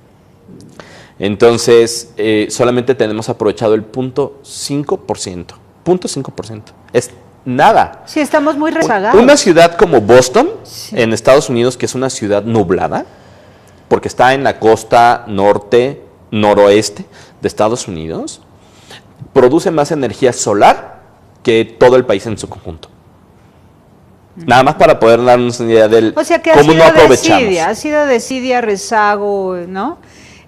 Entonces, solamente tenemos aprovechado el 0.5%. 0.5%. Es nada.
Sí, estamos muy rezagados.
Una ciudad como Boston, sí, en Estados Unidos, que es una ciudad nublada, porque está en la costa norte, noroeste de Estados Unidos, produce más energía solar que todo el país en su conjunto. Nada más para poder darnos una idea del cómo no aprovechamos.
Ha sido desidia, rezago, ¿no?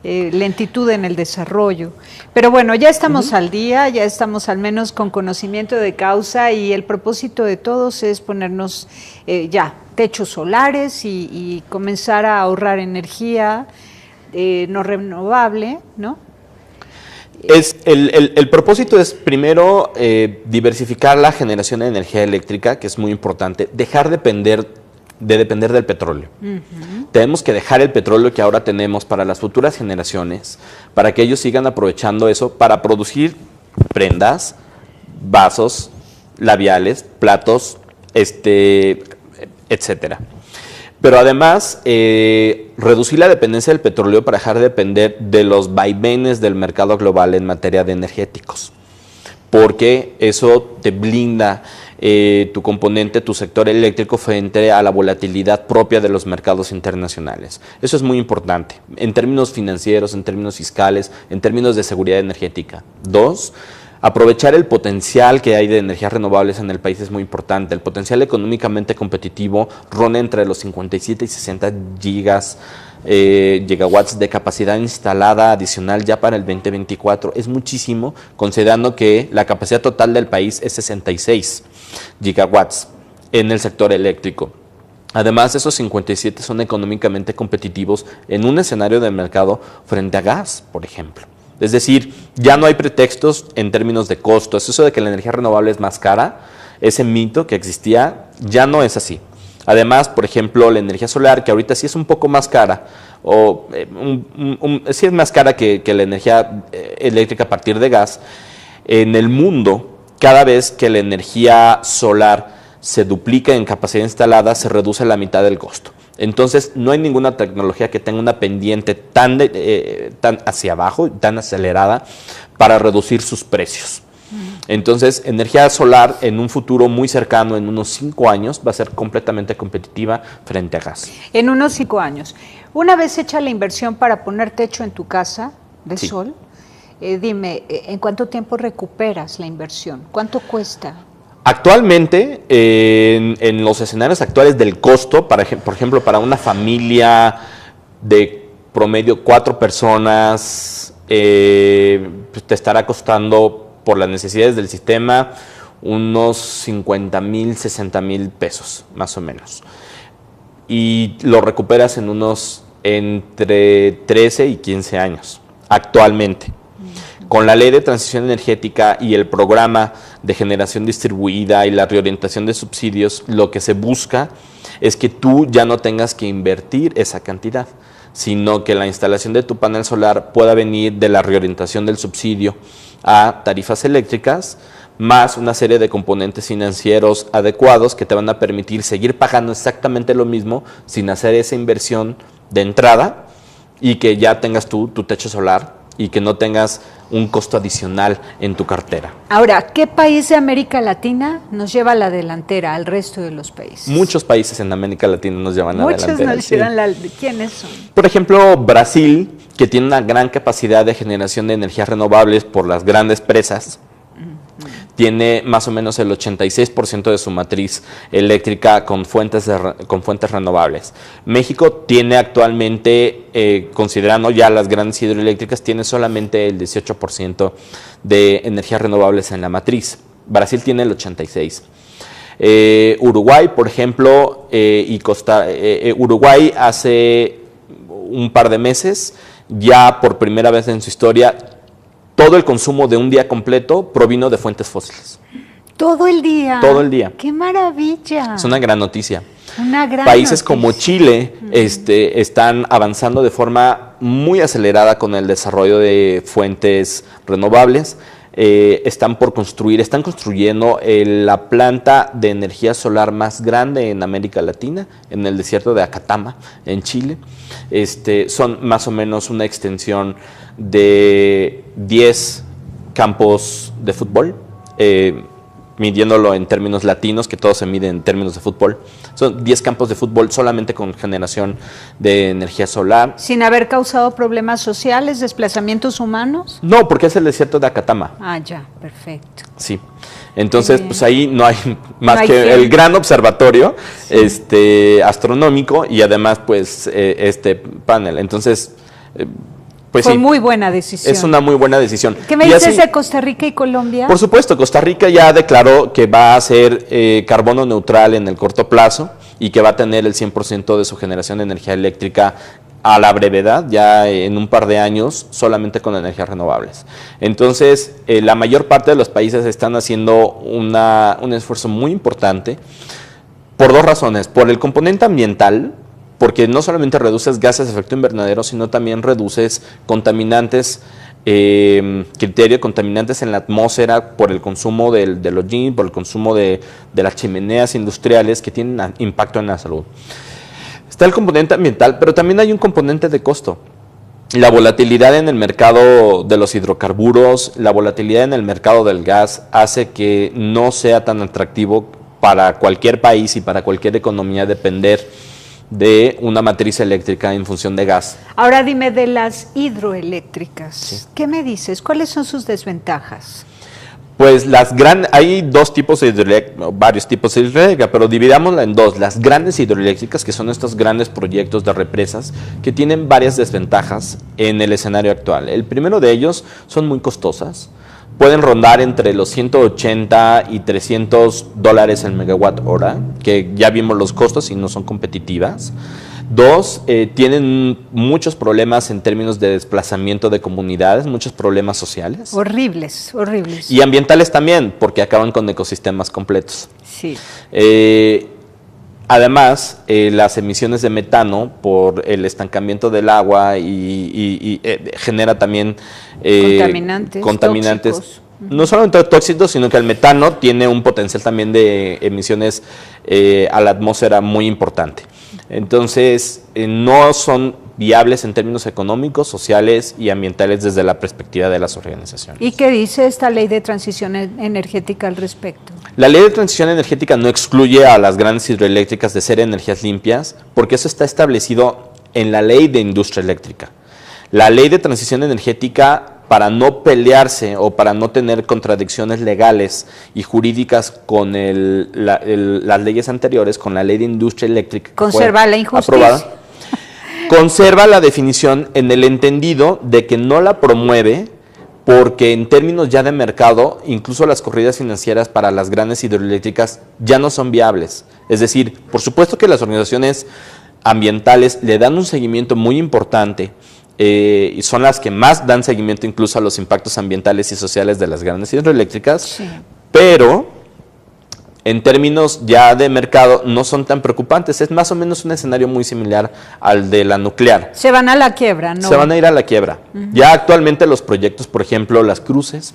Lentitud en el desarrollo. Pero bueno, ya estamos al día, ya estamos al menos con conocimiento de causa, y el propósito de todos es ponernos techos solares y comenzar a ahorrar energía no renovable, ¿no?
El propósito es primero diversificar la generación de energía eléctrica, que es muy importante, dejar de depender del petróleo. Tenemos que dejar el petróleo que ahora tenemos para las futuras generaciones, para que ellos sigan aprovechando eso para producir prendas, vasos, labiales, platos, etcétera. Pero además, reducir la dependencia del petróleo para dejar de depender de los vaivenes del mercado global en materia de energéticos, porque eso te blinda tu componente, tu sector eléctrico frente a la volatilidad propia de los mercados internacionales. Eso es muy importante en términos financieros, en términos fiscales, en términos de seguridad energética. 2, aprovechar el potencial que hay de energías renovables en el país es muy importante. El potencial económicamente competitivo ronda entre los 57 y 60 gigawatts de capacidad instalada adicional ya para el 2024. Es muchísimo, considerando que la capacidad total del país es 66 gigawatts en el sector eléctrico. Además, esos 57 son económicamente competitivos en un escenario de mercado frente a gas, por ejemplo. Es decir, ya no hay pretextos en términos de costos. Eso de que la energía renovable es más cara, ese mito que existía, ya no es así. Además, por ejemplo, la energía solar, que ahorita sí es un poco más cara, o sí es más cara que la energía eléctrica a partir de gas, en el mundo, cada vez que la energía solar se duplica en capacidad instalada, se reduce la mitad del costo. Entonces, no hay ninguna tecnología que tenga una pendiente tan hacia abajo, tan acelerada, para reducir sus precios. Entonces, energía solar en un futuro muy cercano, en unos 5 años, va a ser completamente competitiva frente a gas.
En unos 5 años. Una vez hecha la inversión para poner techo en tu casa de sol, dime, ¿en cuánto tiempo recuperas la inversión? ¿Cuánto cuesta?
Actualmente, en los escenarios actuales del costo, por ejemplo, para una familia de promedio 4 personas, te estará costando, por las necesidades del sistema, unos 50,000, 60,000 pesos, más o menos. Y lo recuperas en unos entre 13 y 15 años, actualmente. Con la ley de transición energética y el programa de generación distribuida y la reorientación de subsidios, lo que se busca es que tú ya no tengas que invertir esa cantidad, sino que la instalación de tu panel solar pueda venir de la reorientación del subsidio a tarifas eléctricas, más una serie de componentes financieros adecuados que te van a permitir seguir pagando exactamente lo mismo sin hacer esa inversión de entrada, y que ya tengas tu techo solar y que no tengas un costo adicional en tu cartera.
Ahora, ¿qué país de América Latina nos lleva a la delantera al resto de los países?
Muchos países en América Latina nos llevan a la delantera.
Muchos nos llevan ¿Quiénes son?
Por ejemplo, Brasil, que tiene una gran capacidad de generación de energías renovables por las grandes presas. Tiene más o menos el 86% de su matriz eléctrica con fuentes renovables. México tiene actualmente, considerando ya las grandes hidroeléctricas, tiene solamente el 18% de energías renovables en la matriz. Brasil tiene el 86%. Uruguay, por ejemplo, Uruguay hace un par de meses, ya por primera vez en su historia, todo el consumo de un día completo provino de fuentes fósiles.
¿Todo el día?
Todo el día.
¡Qué maravilla!
Es una gran noticia.
Una gran
Países
noticia.
como Chile están avanzando de forma muy acelerada con el desarrollo de fuentes renovables. Están construyendo la planta de energía solar más grande en América Latina, en el desierto de Acatama, en Chile. Son más o menos una extensión de 10 campos de fútbol, midiéndolo en términos latinos, que todo se mide en términos de fútbol. Son 10 campos de fútbol solamente con generación de energía solar.
¿Sin haber causado problemas sociales, desplazamientos humanos?
No, porque es el desierto de Acatama.
Ah, ya, perfecto.
Sí. Entonces, pues ahí no hay más
No hay
que
tiempo.
el gran observatorio astronómico y además, pues, este panel. Entonces, pues
Fue
sí,
muy buena decisión.
es una muy buena decisión.
¿Qué me
Y
dices
así,
de Costa Rica y Colombia?
por supuesto, Costa Rica ya declaró que va a ser carbono neutral en el corto plazo y que va a tener el 100% de su generación de energía eléctrica a la brevedad, ya en un par de años, solamente con energías renovables. Entonces, la mayor parte de los países están haciendo un esfuerzo muy importante por 2 razones. Por el componente ambiental, porque no solamente reduces gases de efecto invernadero, sino también reduces contaminantes, contaminantes en la atmósfera por el consumo del hollín, por el consumo de las chimeneas industriales que tienen impacto en la salud. Está el componente ambiental, pero también hay un componente de costo. La volatilidad en el mercado de los hidrocarburos, la volatilidad en el mercado del gas hace que no sea tan atractivo para cualquier país y para cualquier economía depender de una matriz eléctrica en función de gas.
Ahora dime de las hidroeléctricas.
Sí.
¿Qué me dices? ¿Cuáles son sus desventajas?
Pues hay varios tipos de hidroeléctrica, pero dividámosla en 2. Las grandes hidroeléctricas, que son estos grandes proyectos de represas que tienen varias desventajas en el escenario actual. El primero de ellos, son muy costosas. pueden rondar entre los 180 y $300 el megawatt hora, que ya vimos los costos y no son competitivas. Dos, tienen muchos problemas en términos de desplazamiento de comunidades, muchos problemas sociales.
Horribles, horribles.
Y ambientales también, porque acaban con ecosistemas completos.
Sí.
Además, las emisiones de metano por el estancamiento del agua y genera también contaminantes
tóxicos.
No solamente tóxicos, sino que el metano tiene un potencial también de emisiones a la atmósfera muy importante. Entonces, no son viables en términos económicos, sociales y ambientales desde la perspectiva de las organizaciones.
¿Y qué dice esta ley de transición energética al respecto?
La ley de transición energética no excluye a las grandes hidroeléctricas de ser energías limpias, porque eso está establecido en la ley de industria eléctrica. La ley de transición energética, para no pelearse o para no tener contradicciones legales y jurídicas con las leyes anteriores, con la ley de industria eléctrica,
conserva la injusticia.
Aprobada, conserva la definición en el entendido de que no la promueve porque en términos ya de mercado, incluso las corridas financieras para las grandes hidroeléctricas ya no son viables. Es decir, por supuesto que las organizaciones ambientales le dan un seguimiento muy importante, y son las que más dan seguimiento incluso a los impactos ambientales y sociales de las grandes hidroeléctricas, sí, pero en términos ya de mercado no son tan preocupantes. Es más o menos un escenario muy similar al de la nuclear.
Se van a la quiebra, ¿no?
Se van a ir a la quiebra. Ya actualmente los proyectos, por ejemplo, Las Cruces,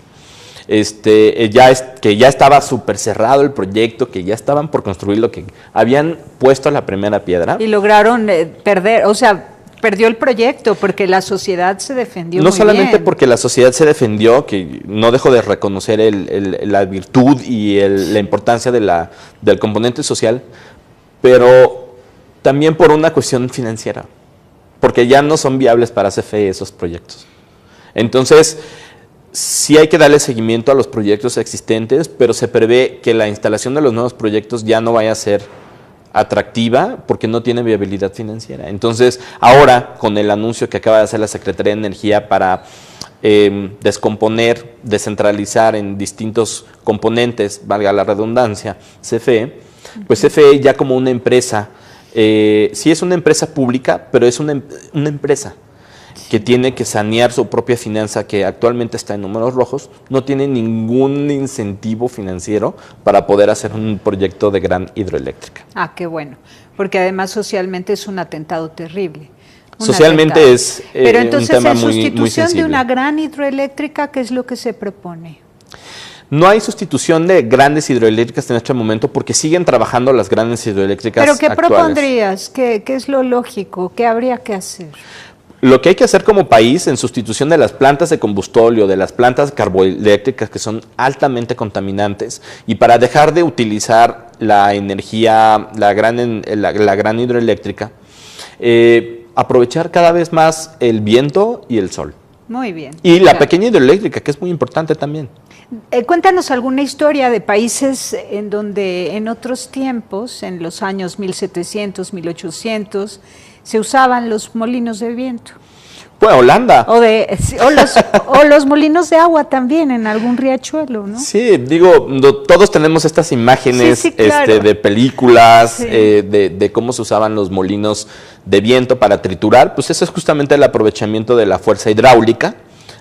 que ya estaba súper cerrado el proyecto, que ya estaban por construirlo, que habían puesto la primera piedra.
Y lograron perder, o sea, perdió el proyecto porque la sociedad se defendió muy bien.
No solamente porque la sociedad se defendió, que no dejo de reconocer la virtud y la importancia del componente social, pero también por una cuestión financiera, porque ya no son viables para CFE esos proyectos. Entonces, sí hay que darle seguimiento a los proyectos existentes, pero se prevé que la instalación de los nuevos proyectos ya no vaya a ser atractiva porque no tiene viabilidad financiera. Entonces, ahora, con el anuncio que acaba de hacer la Secretaría de Energía para descomponer, descentralizar en distintos componentes, valga la redundancia, CFE, pues CFE ya como una empresa, sí es una empresa pública, pero es una empresa que tiene que sanear su propia finanza, que actualmente está en números rojos, no tiene ningún incentivo financiero para poder hacer un proyecto de gran hidroeléctrica.
Ah, qué bueno, porque además socialmente es un atentado terrible.
Socialmente es
pero entonces,
un tema
en
muy
sustitución
sensible.
De una gran hidroeléctrica, ¿qué es lo que se propone?
No hay sustitución de grandes hidroeléctricas en este momento porque siguen trabajando las grandes hidroeléctricas
¿Pero qué
actuales.
propondrías? ¿Qué es lo lógico? ¿Qué habría que hacer?
Lo que hay que hacer como país en sustitución de las plantas de combustóleo, de las plantas carboeléctricas que son altamente contaminantes, y para dejar de utilizar la energía, la gran hidroeléctrica, aprovechar cada vez más el viento y el sol.
Muy bien.
Y la pequeña hidroeléctrica, que es muy importante también.
Cuéntanos alguna historia de países en donde en otros tiempos, en los años 1700, 1800, se usaban los molinos de viento.
Pues Holanda.
O los molinos de agua también en algún riachuelo, ¿no?
Sí, digo, todos tenemos estas imágenes
sí, claro.
De películas,
Sí.
De cómo se usaban los molinos de viento para triturar. Pues eso es justamente el aprovechamiento de la fuerza hidráulica.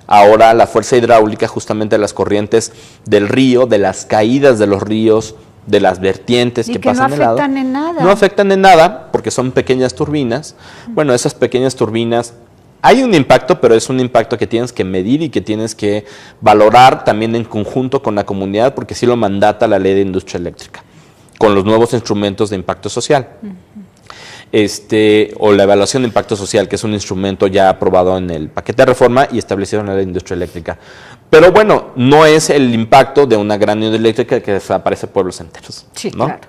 Ahora la fuerza hidráulica, justamente de las corrientes del río, de las caídas de los ríos, de las vertientes que pasan
no afectan en nada.
No afectan en nada porque son pequeñas turbinas. Bueno, esas pequeñas turbinas, hay un impacto, pero es un impacto que tienes que medir y que tienes que valorar también en conjunto con la comunidad, porque sí lo mandata la ley de industria eléctrica, con los nuevos instrumentos de impacto social. O la evaluación de impacto social, que es un instrumento ya aprobado en el paquete de reforma y establecido en la ley de industria eléctrica. Pero bueno, no es el impacto de una gran hidroeléctrica que desaparece pueblos enteros.
Sí,
¿no?
claro.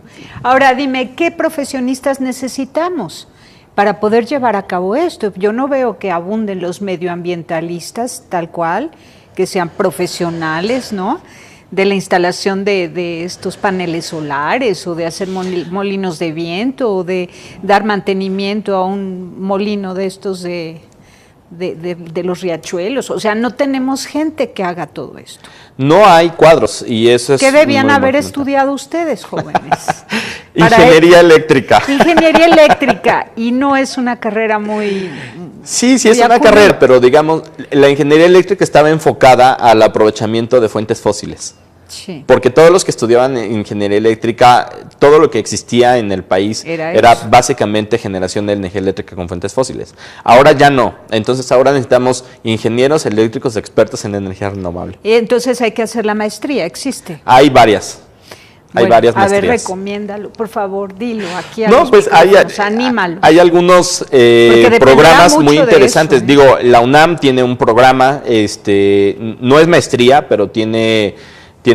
Ahora dime, ¿qué profesionistas necesitamos para poder llevar a cabo esto? Yo no veo que abunden los medioambientalistas tal cual, que sean profesionales, ¿no?, de la instalación de estos paneles solares o de hacer molinos de viento o de dar mantenimiento a un molino de estos de los riachuelos? O sea, no tenemos gente que haga todo esto.
No hay cuadros y eso es...
¿Qué debían haber estudiado ustedes, jóvenes?
Ingeniería eléctrica.
Ingeniería eléctrica, y no es una carrera muy...
Sí, es una carrera, pero digamos, la ingeniería eléctrica estaba enfocada al aprovechamiento de fuentes fósiles.
Sí.
Porque todos los que estudiaban ingeniería eléctrica, todo lo que existía en el país era básicamente generación de energía eléctrica con fuentes fósiles. Ahora ya no. Entonces ahora necesitamos ingenieros eléctricos expertos en energía renovable.
Y entonces hay que hacer la maestría, ¿existe?
Hay varias. Hay varias maestrías.
A ver, recomiéndalo, por favor, dilo aquí a
no,
los
pues
anímalo.
Hay algunos programas muy interesantes.
Eso,
Digo, la UNAM tiene un programa, no es maestría, pero tiene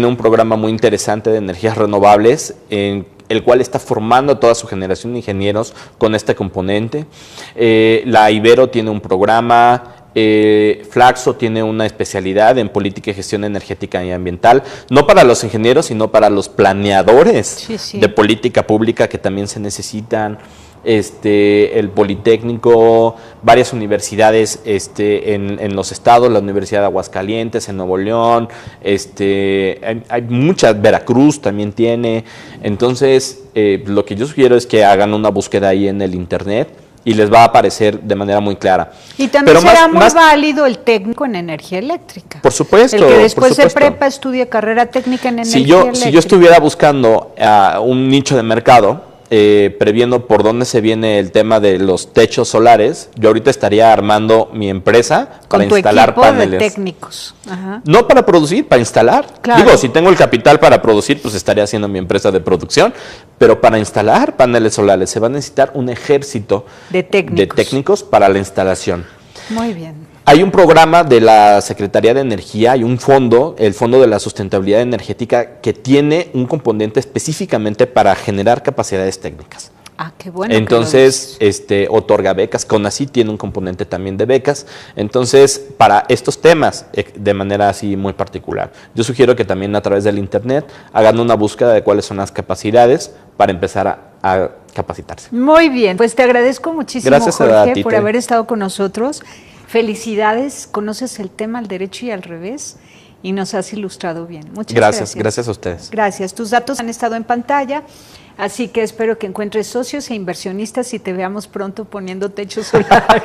un programa muy interesante de energías renovables, en el cual está formando a toda su generación de ingenieros con este componente. La Ibero tiene un programa, Flaxo tiene una especialidad en política y gestión energética y ambiental, no para los ingenieros, sino para los planeadores de política pública que también se necesitan. El Politécnico, varias universidades en los estados, la Universidad de Aguascalientes, en Nuevo León, hay muchas, Veracruz también tiene. Entonces, lo que yo sugiero es que hagan una búsqueda ahí en el internet y les va a aparecer de manera muy clara.
Y también será muy válido el técnico en energía eléctrica.
Por supuesto.
El que después de prepa estudie carrera técnica en energía eléctrica.
Si yo estuviera buscando un nicho de mercado, previendo por dónde se viene el tema de los techos solares, yo ahorita estaría armando mi empresa para instalar paneles.
De técnicos. Ajá.
No para producir, para instalar.
Claro.
Digo, si tengo el capital para producir, pues estaría haciendo mi empresa de producción, pero para instalar paneles solares se va a necesitar un ejército de técnicos para la instalación.
Muy bien.
Hay un programa de la Secretaría de Energía, hay un fondo, el Fondo de la Sustentabilidad Energética, que tiene un componente específicamente para generar capacidades técnicas.
Ah, qué bueno.
Entonces, otorga becas. CONACYT tiene un componente también de becas. Entonces, para estos temas, de manera así muy particular, yo sugiero que también a través del internet hagan una búsqueda de cuáles son las capacidades para empezar a capacitarse.
Muy bien, pues te agradezco muchísimo,
gracias,
Jorge, por haber estado con nosotros. Felicidades, conoces el tema al derecho y al revés y nos has ilustrado bien. Muchas gracias.
Gracias a ustedes.
Gracias. Tus datos han estado en pantalla, así que espero que encuentres socios e inversionistas y te veamos pronto poniendo techos solares.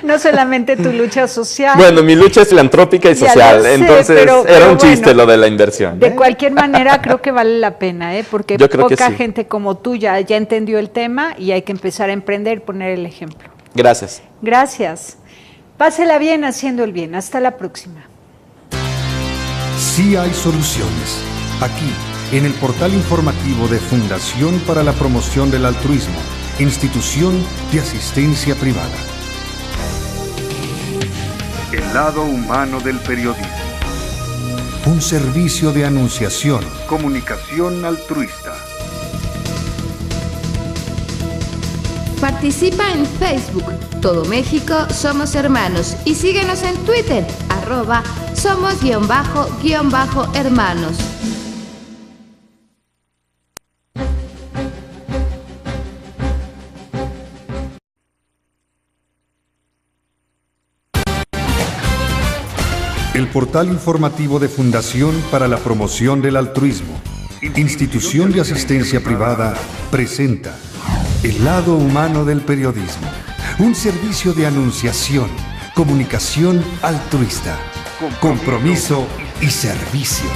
No solamente tu lucha social.
Bueno, mi lucha es filantrópica y social, entonces era un chiste lo de la inversión.
De cualquier manera, creo que vale la pena, porque poca gente como tú ya entendió el tema y hay que empezar a emprender y poner el ejemplo.
Gracias.
Gracias. Pásela bien haciendo el bien. Hasta la próxima.
Sí hay soluciones. Aquí, en el portal informativo de Fundación para la Promoción del Altruismo, Institución de Asistencia Privada. El lado humano del periodismo. Un servicio de anunciación, comunicación altruista.
Participa en Facebook, Todo México Somos Hermanos, y síguenos en Twitter, @somos_hermanos.
El portal informativo de Fundación para la Promoción del Altruismo, Institución de Asistencia Privada, presenta El lado humano del periodismo. Un servicio de anunciación, comunicación altruista, compromiso y servicio.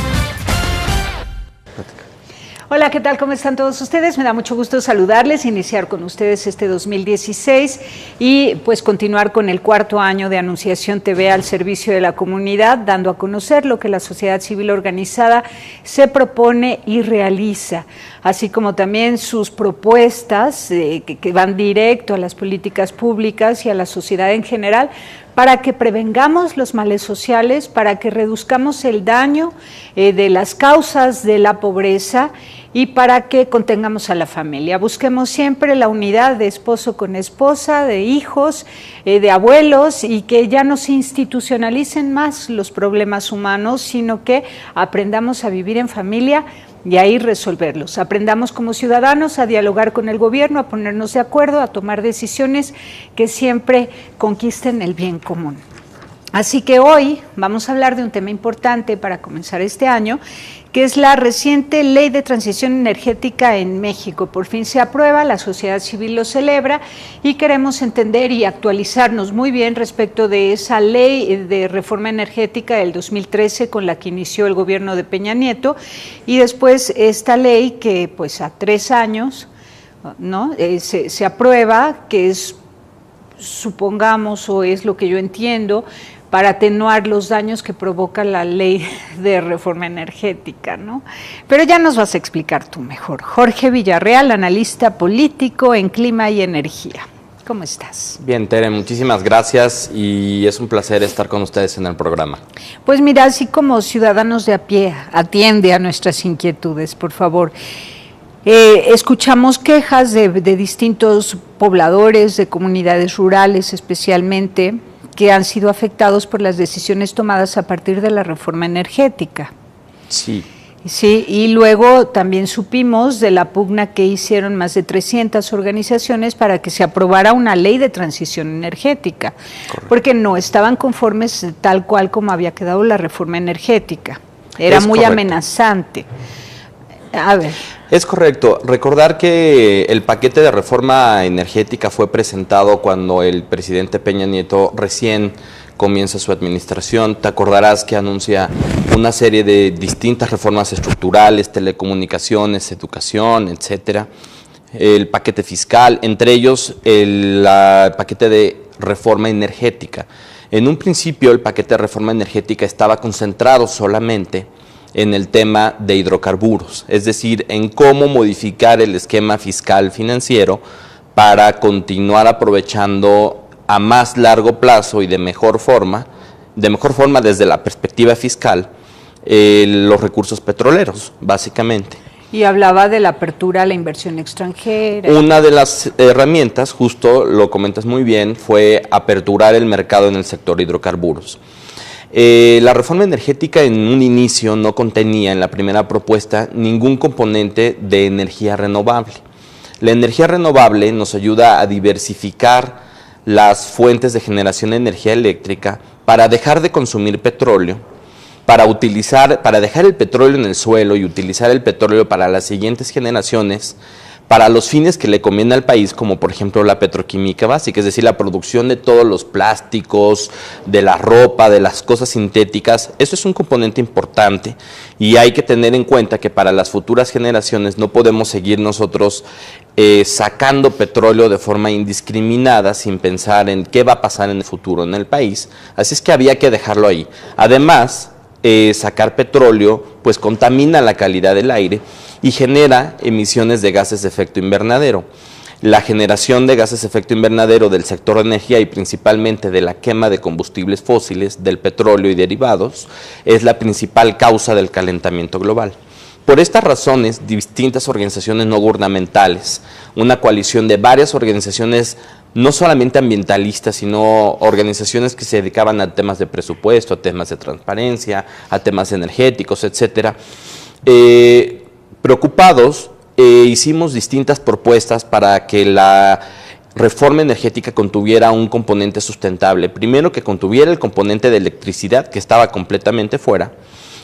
Hola, ¿qué tal? ¿Cómo están todos ustedes? Me da mucho gusto saludarles, iniciar con ustedes este 2016 y pues continuar con el cuarto año de Anunciación TV al servicio de la comunidad, dando a conocer lo que la sociedad civil organizada se propone y realiza, así como también sus propuestas que van directo a las políticas públicas y a la sociedad en general, para que prevengamos los males sociales, para que reduzcamos el daño de las causas de la pobreza y para que contengamos a la familia. Busquemos siempre la unidad de esposo con esposa, de hijos, de abuelos, y que ya no se institucionalicen más los problemas humanos, sino que aprendamos a vivir en familia y ahí resolverlos. Aprendamos como ciudadanos a dialogar con el gobierno, a ponernos de acuerdo, a tomar decisiones que siempre conquisten el bien común. Así que hoy vamos a hablar de un tema importante para comenzar este año, que es la reciente Ley de Transición Energética en México. Por fin se aprueba, la sociedad civil lo celebra y queremos entender y actualizarnos muy bien respecto de esa ley de reforma energética del 2013 con la que inició el gobierno de Peña Nieto, y después esta ley que pues a 3 años, ¿no? se aprueba, que es, supongamos, o es lo que yo entiendo, para atenuar los daños que provoca la ley de reforma energética, ¿no? Pero ya nos vas a explicar tú mejor. Jorge Villarreal, analista político en clima y energía. ¿Cómo estás?
Bien, Tere, muchísimas gracias y es un placer estar con ustedes en el programa.
Pues mira, así como ciudadanos de a pie, atiende a nuestras inquietudes, por favor. Escuchamos quejas de distintos pobladores, de comunidades rurales especialmente, que han sido afectados por las decisiones tomadas a partir de la reforma energética.
Sí.
Sí, y luego también supimos de la pugna que hicieron más de 300 organizaciones para que se aprobara una ley de transición energética, correcto, porque no estaban conformes tal cual como había quedado la reforma energética. Era muy correcto, amenazante. A ver.
Es correcto. Recordar que el paquete de reforma energética fue presentado cuando el presidente Peña Nieto recién comienza su administración. Te acordarás que anuncia una serie de distintas reformas estructurales, telecomunicaciones, educación, etcétera. El paquete fiscal, entre ellos el paquete de reforma energética. En un principio el paquete de reforma energética estaba concentrado solamente en el tema de hidrocarburos, es decir, en cómo modificar el esquema fiscal financiero para continuar aprovechando a más largo plazo y de mejor forma desde la perspectiva fiscal, los recursos petroleros, básicamente.
Y hablaba de la apertura a la inversión extranjera.
Una de las herramientas, justo lo comentas muy bien, fue aperturar el mercado en el sector hidrocarburos. La reforma energética en un inicio no contenía en la primera propuesta ningún componente de energía renovable. La energía renovable nos ayuda a diversificar las fuentes de generación de energía eléctrica para dejar de consumir petróleo, para dejar el petróleo en el suelo y utilizar el petróleo para las siguientes generaciones, para los fines que le conviene al país, como por ejemplo la petroquímica básica, es decir, la producción de todos los plásticos, de la ropa, de las cosas sintéticas. Eso es un componente importante y hay que tener en cuenta que para las futuras generaciones no podemos seguir nosotros sacando petróleo de forma indiscriminada sin pensar en qué va a pasar en el futuro en el país. Así es que había que dejarlo ahí. Además, sacar petróleo pues contamina la calidad del aire y genera emisiones de gases de efecto invernadero. La generación de gases de efecto invernadero del sector de energía y principalmente de la quema de combustibles fósiles, del petróleo y derivados, es la principal causa del calentamiento global. Por estas razones, distintas organizaciones no gubernamentales, una coalición de varias organizaciones no solamente ambientalistas, sino organizaciones que se dedicaban a temas de presupuesto, a temas de transparencia, a temas energéticos, etcétera, preocupados, hicimos distintas propuestas para que la reforma energética contuviera un componente sustentable. Primero, que contuviera el componente de electricidad, que estaba completamente fuera,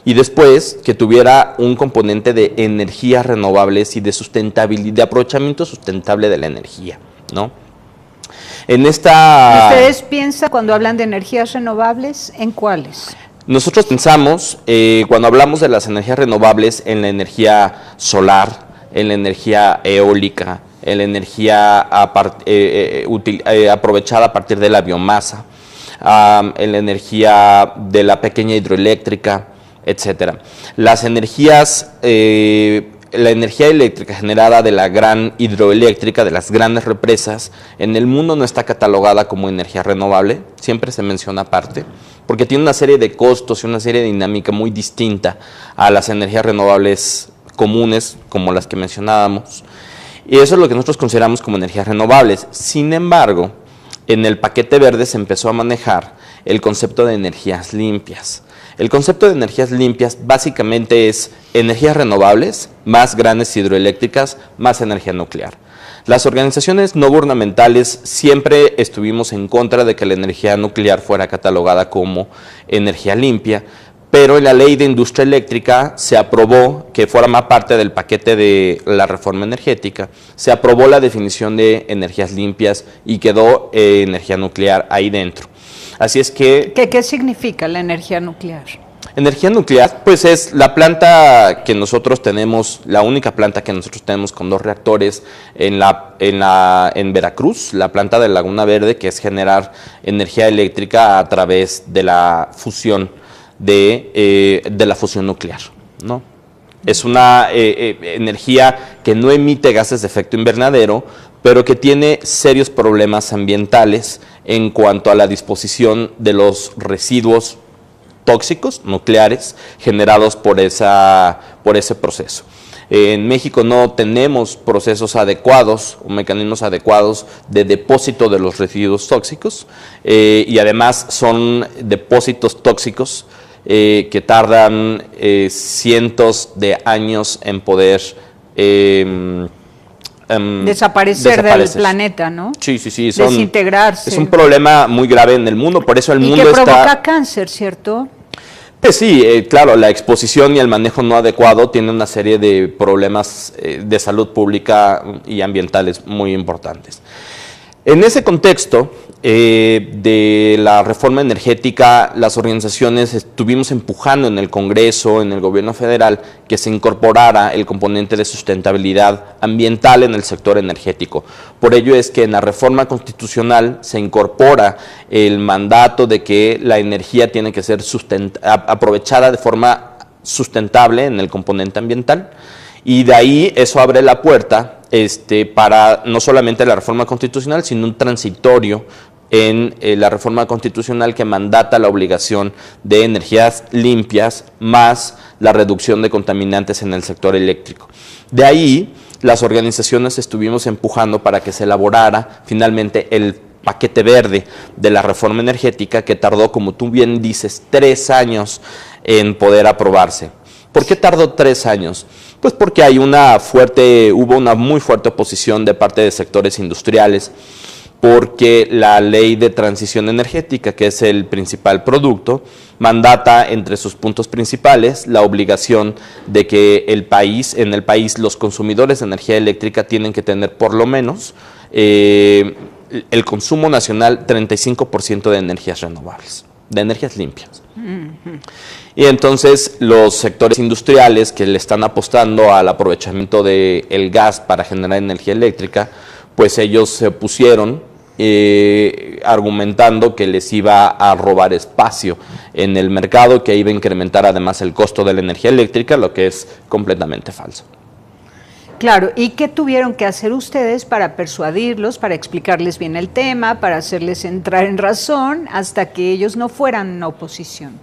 y después que tuviera un componente de energías renovables y de sustentabilidad, de aprovechamiento sustentable de la energía, ¿no?
¿Ustedes piensan cuando hablan de energías renovables, en cuáles?
Nosotros pensamos, cuando hablamos de las energías renovables, en la energía solar, en la energía eólica, en la energía aprovechada a partir de la biomasa, en la energía de la pequeña hidroeléctrica, etcétera. Las energías, la energía eléctrica generada de la gran hidroeléctrica, de las grandes represas, en el mundo no está catalogada como energía renovable, siempre se menciona aparte, porque tiene una serie de costos y una serie de dinámica muy distinta a las energías renovables comunes, como las que mencionábamos, y eso es lo que nosotros consideramos como energías renovables. Sin embargo, en el paquete verde se empezó a manejar el concepto de energías limpias. El concepto de energías limpias básicamente es energías renovables, más grandes hidroeléctricas, más energía nuclear. Las organizaciones no gubernamentales siempre estuvimos en contra de que la energía nuclear fuera catalogada como energía limpia, pero en la ley de industria eléctrica se aprobó, que forma parte del paquete de la reforma energética, se aprobó la definición de energías limpias y quedó energía nuclear ahí dentro. Así es que...
¿Qué significa la energía nuclear?
Energía nuclear, pues es la planta que nosotros tenemos, la única planta que nosotros tenemos con 2 reactores en Veracruz, la planta de Laguna Verde, que es generar energía eléctrica a través de la fusión de la fusión nuclear, ¿no? Es una energía que no emite gases de efecto invernadero, pero que tiene serios problemas ambientales en cuanto a la disposición de los residuos tóxicos nucleares generados por ese proceso. En México no tenemos procesos adecuados o mecanismos adecuados de depósito de los residuos tóxicos y además son depósitos tóxicos que tardan cientos de años en poder
desaparecer del planeta, ¿no?
Sí.
Desintegrarse.
Es un problema muy grave en el mundo, por eso el mundo
está... Y que provoca
está...
cáncer, ¿cierto?
Pues sí, claro, la exposición y el manejo no adecuado tiene una serie de problemas de salud pública y ambientales muy importantes. En ese contexto de la reforma energética, las organizaciones estuvimos empujando en el Congreso, en el gobierno federal, que se incorporara el componente de sustentabilidad ambiental en el sector energético. Por ello es que en la reforma constitucional se incorpora el mandato de que la energía tiene que ser aprovechada de forma sustentable en el componente ambiental, y de ahí eso abre la puerta para no solamente la reforma constitucional, sino un transitorio en la reforma constitucional que mandata la obligación de energías limpias más la reducción de contaminantes en el sector eléctrico. De ahí, las organizaciones estuvimos empujando para que se elaborara finalmente el paquete verde de la reforma energética, que tardó, como tú bien dices, 3 años en poder aprobarse. ¿Por qué tardó 3 años? Pues porque hubo una muy fuerte oposición de parte de sectores industriales, porque la ley de transición energética, que es el principal producto, mandata entre sus puntos principales la obligación de que en el país los consumidores de energía eléctrica tienen que tener por lo menos el consumo nacional 35% de energías renovables, de energías limpias. Y entonces los sectores industriales que le están apostando al aprovechamiento del gas para generar energía eléctrica, pues ellos se opusieron argumentando que les iba a robar espacio en el mercado, que iba a incrementar además el costo de la energía eléctrica, lo que es completamente falso.
Claro, ¿y qué tuvieron que hacer ustedes para persuadirlos, para explicarles bien el tema, para hacerles entrar en razón, hasta que ellos no fueran una oposición?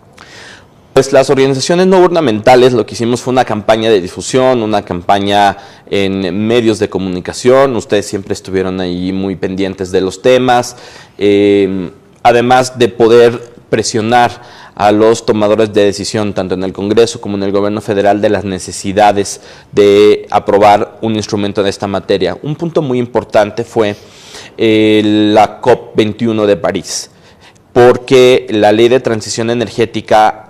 Pues las organizaciones no gubernamentales lo que hicimos fue una campaña de difusión, una campaña en medios de comunicación. Ustedes siempre estuvieron ahí muy pendientes de los temas, además de poder presionar a los tomadores de decisión, tanto en el Congreso como en el gobierno federal, de las necesidades de aprobar un instrumento de esta materia. Un punto muy importante fue la COP21 de París, porque la ley de transición energética